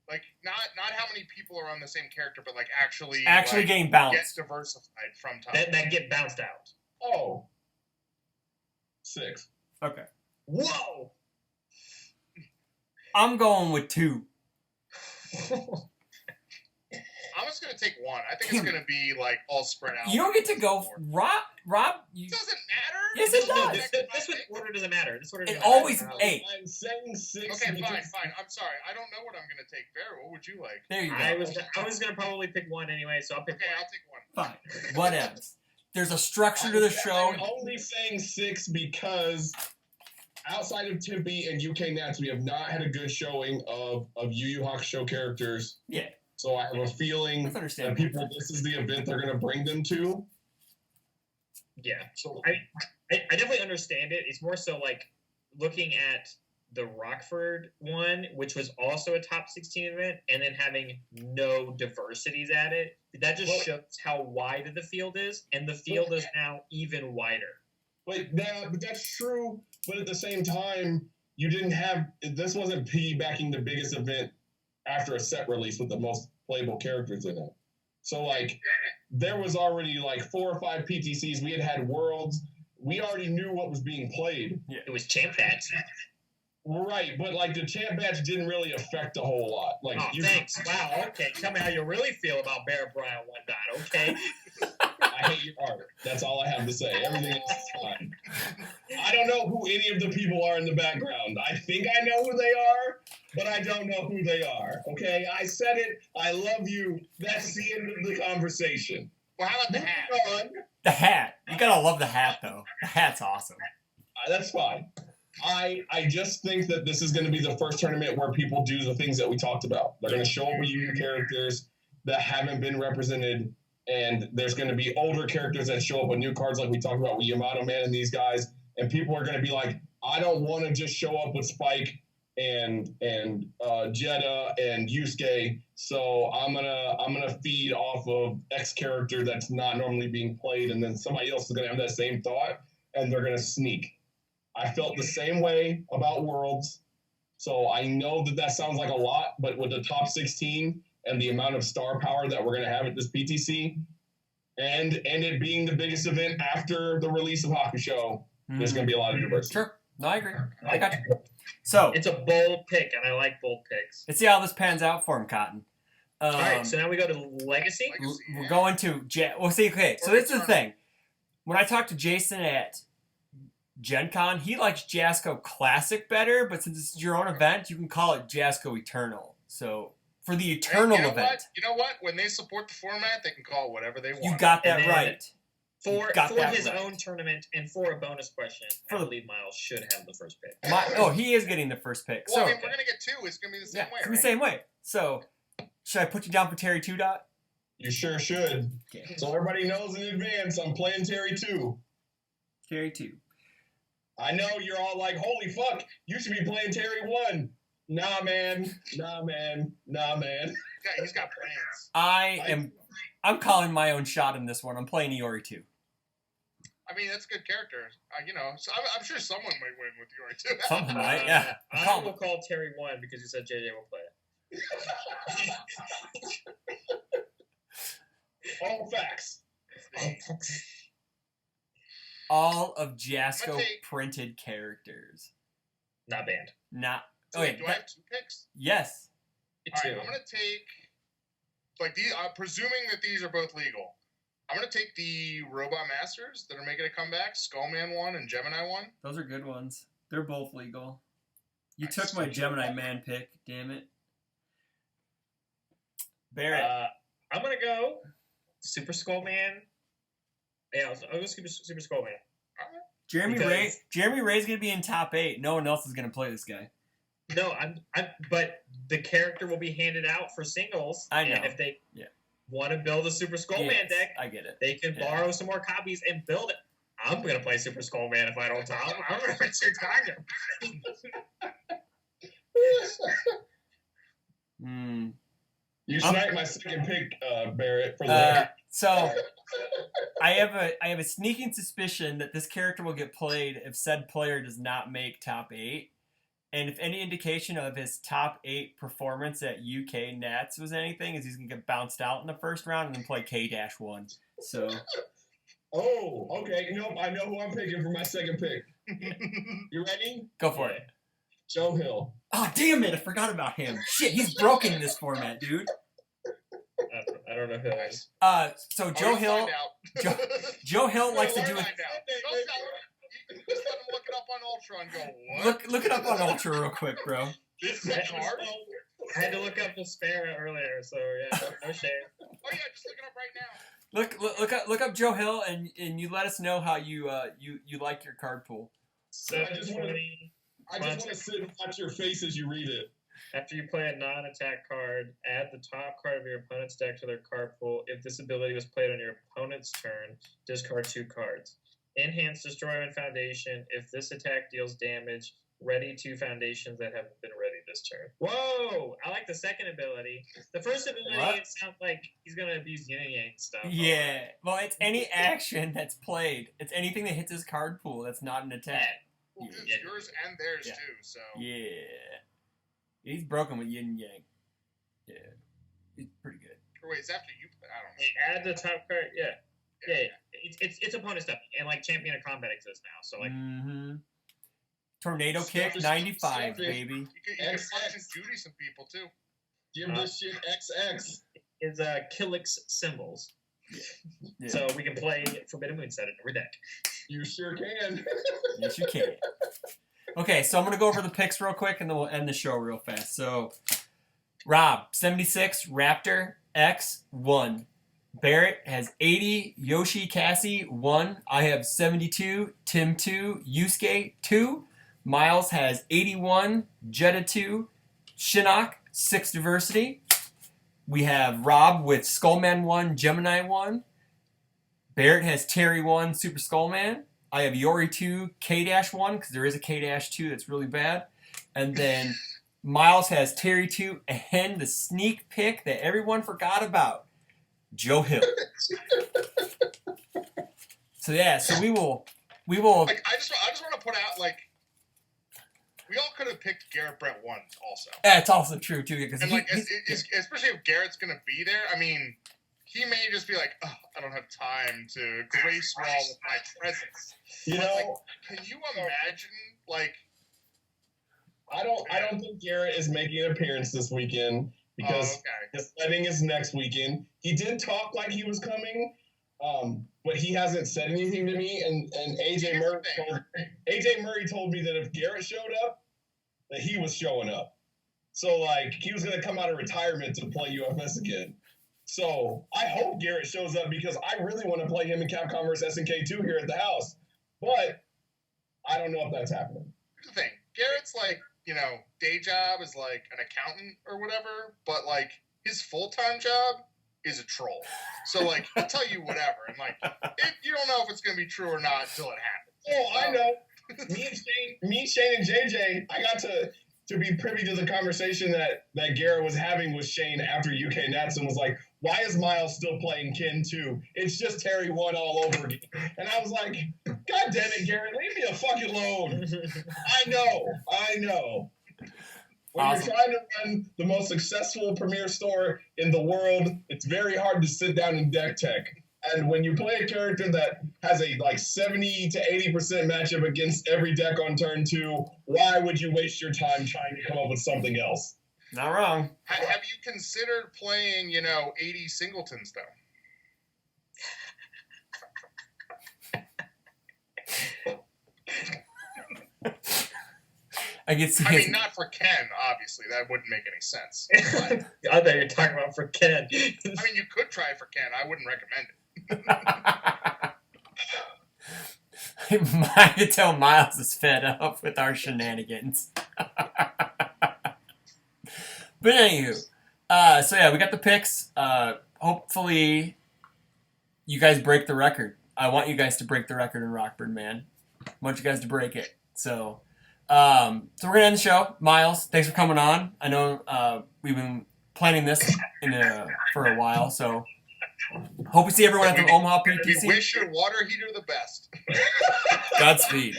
Like not how many people are on the same character, but like actually Actually getting bounced. Get diversified from time. That get bounced out. Oh. 6. Okay. Whoa! I'm going with 2. I'm just gonna take 1. I think it's gonna be like all spread out. You don't get to go, Rob. It doesn't matter. Yes, it No, does. this order doesn't matter. This order It doesn't always matter. 8. I'm saying 6. Okay, because- fine. I'm sorry. I don't know what I'm gonna take. Bear, what would you like? There you go. I was gonna probably pick 1 anyway, so I'll pick Okay, 1. I'll take 1. Fine. Whatever. There's a structure to the show. I'm only saying 6 because outside of Tippy and UK Nats, we have not had a good showing of Yu Yu Hakusho characters. Yeah. So I have a feeling That's that understandable. people, this is the event they're going to bring them to. Yeah. So I definitely understand it. It's more so like looking at the Rockford one, which was also a top 16 event, and then having no diversities at it. That just shows how wide the field is, and the field is now even wider. but that's true. But at the same time, you didn't have, this wasn't piggybacking the biggest event after a set release with the most playable characters in it. So, like, there was already, like, 4 or 5 PTCs. We had Worlds. We already knew what was being played. It was champ patch. Right, but, like, the champ match didn't really affect a whole lot. Like, Oh, thanks. Wow, okay. Tell me how you really feel about Bear Brian 1 okay? I hate your art. That's all I have to say. Everything else is fine. I don't know who any of the people are in the background. I think I know who they are, but I don't know who they are. Okay? I said it. I love you. That's the end of the conversation. Well, how about the hat? Moving on. The hat. You gotta love the hat, though. The hat's awesome. That's fine. I just think that this is going to be the first tournament where people do the things that we talked about. They're going to show up with new characters that haven't been represented, and there's going to be older characters that show up with new cards like we talked about with Yamato Man and these guys, and people are going to be like, I don't want to just show up with Spike and Jeddah and Yusuke, so I'm gonna feed off of X character that's not normally being played, and then somebody else is going to have that same thought, and they're going to sneak. I felt the same way about Worlds, so I know that sounds like a lot, but with the top 16 and the amount of star power that we're going to have at this PTC, and it being the biggest event after the release of Hakusho, there's going to be a lot of diversity. Sure. No, I agree. I got you. So, It's a bold pick, and I like bold picks. let's see how this pans out for him, Cotton. All right, so now we go to Legacy. We're going to well, see. Okay, so this is the thing. When I talked to Jason at Gen Con, he likes Jasco Classic better, but since it's your own event, you can call it Jasco Eternal. So for the Eternal event, You know what? When they support the format, they can call it whatever they want. you got that And then- right. For Got that his right. own tournament and for a bonus question, For I the- believe Myles should have the first pick. He is getting the first pick. Well, So I mean, we're gonna get 2. It's gonna be the same yeah, way. it's Right? the same way. So should I put you down for Terry 2 Dot? You sure should. Okay. So everybody knows in advance, I'm playing Terry 2. Terry 2. I know you're all like, holy fuck, you should be playing Terry 1. Nah, man. He's got plans. I'm calling my own shot in this one. I'm playing Iori 2. I mean, that's a good character. So I'm sure someone might win with Yori too. Something like, yeah. I will call Terry 1 because you said JJ will play it. All facts. All of Jasco I'm gonna take- printed characters. Not banned. Not. So Okay. wait, do I have 2 picks? Yes. All Two. right, I'm gonna take these. Presuming that these are both legal. I'm gonna take the Robot Masters that are making a comeback, Skullman 1 and Gemini 1. Those are good ones. They're both legal. You Nice. took my Gemini Man pick. Damn it. Barrett. I'm going to go Super Skull Man. Yeah, I'll go Super Skull Man. Jeremy because- Ray. Jeremy Ray's gonna be in top 8. No one else is gonna play this guy. No, but the character will be handed out for singles. I know. And if they Yeah. want to build a Super Skull Man Yes, deck, I get it. they can Yeah. borrow some more copies and build it. I'm going to play Super Skull Man if I don't talk. I'm going to play Super Tiger. Hmm. You sniped my second pick, Barrett, for the So I have a sneaking suspicion that this character will get played if said player does not make top 8. And if any indication of his top 8 performance at UK Nats was anything, is he's going to get bounced out in the first round and then play K-1. So. Oh, okay. Nope, I know who I'm picking for my second pick. You ready? Go for it. Joe Hill. Oh, damn it. I forgot about him. Shit, he's broken in this format, dude. I don't know who that is. So Joe Hill. Joe Hill likes to do it. Just let him look it up on Ultra and go, what? Look it up on Ultra real quick, bro. This is a card? I had to look up Vespera earlier, so yeah, no shame. Oh yeah, just look it up right now. Look up Joe Hill and you let us know how you like your card pool. So I just want to sit and watch your face as you read it. After you play a non-attack card, add the top card of your opponent's deck to their card pool. If this ability was played on your opponent's turn, discard 2 cards. Enhance Destroyer and Foundation. If this attack deals damage, ready 2 foundations that haven't been ready this turn. Whoa! I like the second ability. The first ability, it sounds like he's going to abuse yin and yang stuff. Yeah. Well, it's any action that's played. It's anything that hits his card pool that's not an attack. Well, it's yours and theirs too, so. Yeah. He's broken with yin and yang. Yeah. He's pretty good. Or wait, it's after you play. I don't know. Add the top card, yeah. It's opponent stuff, and like Champion of Combat exists now, so like. Mm-hmm. Tornado kick 95, baby. You can punch and duty some people too. Give this shit XX. Is Killix symbols. Yeah. So we can play Forbidden Moon set in every deck. You sure can. Yes, you can. Okay, so I'm going to go over the picks real quick, and then we'll end the show real fast. So, Rob, 76, Raptor, X, 1. Barrett has 80, Yoshi, Cassie, 1. I have 72, Tim, 2, Yusuke, 2. Myles has 81, Jetta, 2, Shinnok, 6 diversity. We have Rob with Skullman 1, Gemini 1. Barrett has Terry 1, Super Skullman. I have Yori 2, K-1, because there is a K-2 that's really bad. And then Myles has Terry 2, and the sneak pick that everyone forgot about, Joe Hill. So we will. Like, I just want to put out, like, we all could have picked Garrett Brett 1 also. Yeah, it's also true too, because especially if Garrett's gonna be there. I mean, he may just be like, oh, I don't have time to grace you all with my presence. You know, like, can you imagine, like? I don't think Garrett is making an appearance this weekend because his wedding is next weekend. He did talk like he was coming, but he hasn't said anything to me. And AJ Murray told me that if Garrett showed up, that he was showing up. So like he was gonna come out of retirement to play UFS again. So I hope Garrett shows up because I really want to play him in Capcom vs. SNK 2 here at the house. But I don't know if that's happening. Here's the thing. Garrett's like, day job is like an accountant or whatever, but like his full-time job is a troll. So like he'll tell you whatever, and like you don't know if it's gonna be true or not until it happens. Oh, I know. Me, Shane, and JJ, I got to be privy to the conversation that Garrett was having with Shane after UK Nats and was like, why is Myles still playing Kin 2? It's just Terry 1 all over again. And I was like, God damn it, Garrett, leave me the fuck alone. I know. When you're trying to run the most successful premier store in the world, it's very hard to sit down and deck tech. And when you play a character that has a like 70 to 80% matchup against every deck on turn 2, why would you waste your time trying to come up with something else? Not wrong. Have you considered playing, 80 singletons though? I mean, not for Ken, obviously. That wouldn't make any sense. I thought you were talking about for Ken. I mean, you could try it for Ken. I wouldn't recommend it. I could tell Myles is fed up with our shenanigans. But anywho, we got the picks. Hopefully, you guys break the record. I want you guys to break the record in Rockford, man. I want you guys to break it. So we're gonna end the show. Myles, thanks for coming on. I know we've been planning this for a while, so hope we see everyone at the Omaha PTC. We wish your water heater the best. Godspeed.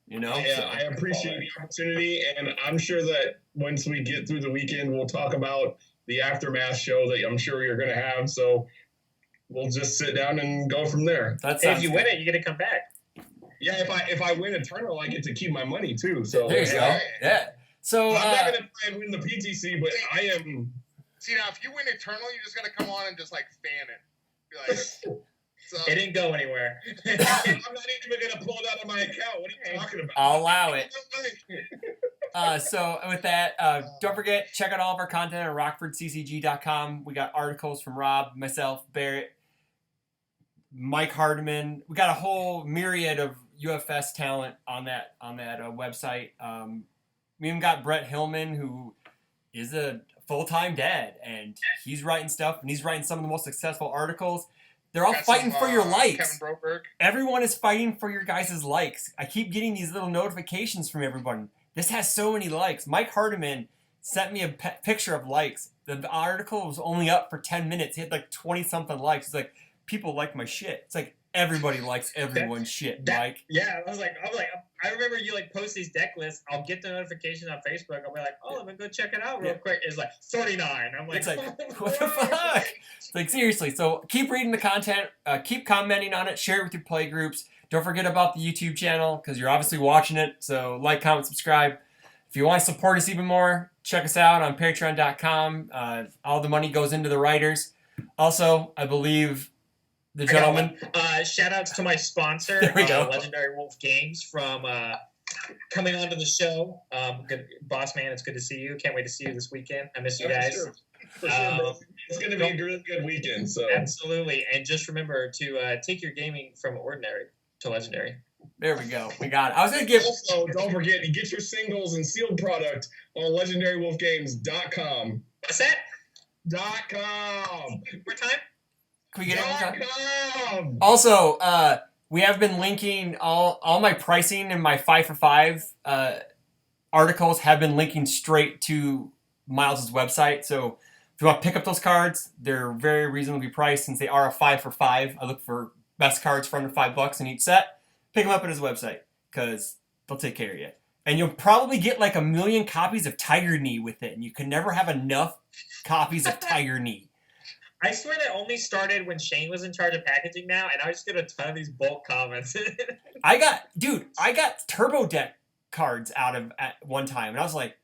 You know, I appreciate the opportunity, and I'm sure that once we get through the weekend, we'll talk about the aftermath show that I'm sure you're going to have. So we'll just sit down and go from there. If you win it, you get to come back. Yeah, if I win Eternal, I get to keep my money too. So there you go. Yeah. So I'm not going to try and win the PTC, but I am. See, now if you win Eternal, you just got to come on and just like fan it. Be like, so. It didn't go anywhere. I'm not even going to pull it out of my account. What are you talking about? I'll allow it. So with that, don't forget, check out all of our content at rockfordccg.com. We got articles from Rob, myself, Barrett, Mike Hardiman. We got a whole myriad of UFS talent on that website. We even got Brett Hillman, who is a full-time dad, and he's writing stuff, and he's writing some of the most successful articles. They're all fighting for your likes. Kevin Broberg. Everyone is fighting for your guys' likes. I keep getting these little notifications from everyone. This has so many likes. Mike Hardiman sent me a picture of likes. The article was only up for 10 minutes. He had like 20-something likes. It's like, people like my shit. It's like, everybody likes everyone's shit, Mike. Yeah, I was like, I remember you like post these deck lists. I'll get the notification on Facebook. I'll be like, oh, let me go check it out real quick. It's like 39. I'm like, it's like, what the fuck? It's like, seriously. So keep reading the content. Keep commenting on it. Share it with your play groups. Don't forget about the YouTube channel because you're obviously watching it. So like, comment, subscribe. If you want to support us even more, check us out on patreon.com. All the money goes into the writers. Also, I believe the gentleman. Shout outs to my sponsor, Legendary Wolf Games, from coming onto the show. Good, boss man, it's good to see you. Can't wait to see you this weekend. I miss you guys. For sure, bro. It's going to be a really good weekend. So absolutely, and just remember to take your gaming from ordinary to legendary. There we go. We got it. I was going to give. Also, don't forget to get your singles and sealed product on legendarywolfgames.com. What's that? .com. More time. Can we get it? Also, we have been linking all my pricing and my 5 for 5 articles have been linking straight to Myles' website. So if you want to pick up those cards, they're very reasonably priced since they are a 5 for 5. I look for best cards for under $5 in each set. Pick them up at his website because they'll take care of you. And you'll probably get like 1 million copies of Tiger Knee with it, and you can never have enough copies of Tiger Knee. I swear that only started when Shane was in charge of packaging now, and I just get a ton of these bulk comments. I got Turbo Deck cards out of at one time, and I was like,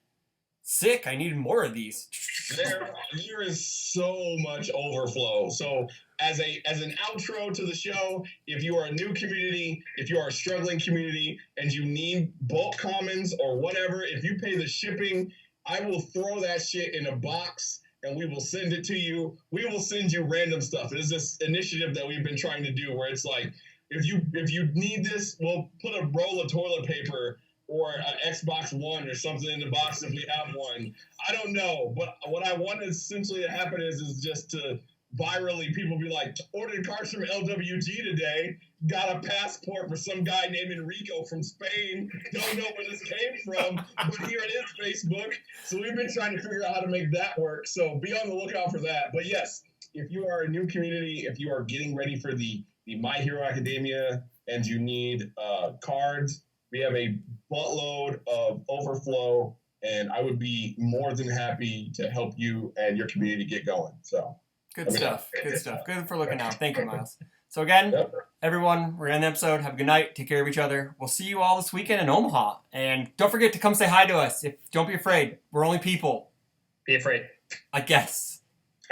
sick, I need more of these. There is so much overflow. So as an outro to the show, if you are a new community, if you are a struggling community, and you need bulk commons or whatever, if you pay the shipping, I will throw that shit in a box and we will send it to you. We will send you random stuff. It is this initiative that we've been trying to do where it's like, if you need this, we'll put a roll of toilet paper or an Xbox One or something in the box if we have one. I don't know, but what I want essentially to happen is just to virally people be like, ordered cards from LWG today, got a passport for some guy named Enrico from Spain, don't know where this came from, but here it is, Facebook. So we've been trying to figure out how to make that work. So be on the lookout for that. But yes, if you are a new community, if you are getting ready for the My Hero Academia and you need cards, we have a buttload of overflow, and I would be more than happy to help you and your community get going. So good stuff. Good for looking out. Thank you, Myles. So again, everyone, we're in the episode. Have a good night. Take care of each other. We'll see you all this weekend in Omaha. And don't forget to come say hi to us. Don't be afraid. We're only people. Be afraid. I guess.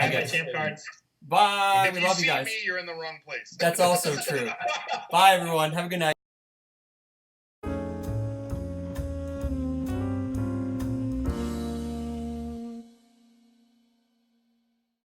I got champ cards. Bye. If we you love you see guys. me, you're in the wrong place. That's also true. Bye, everyone. Have a good night.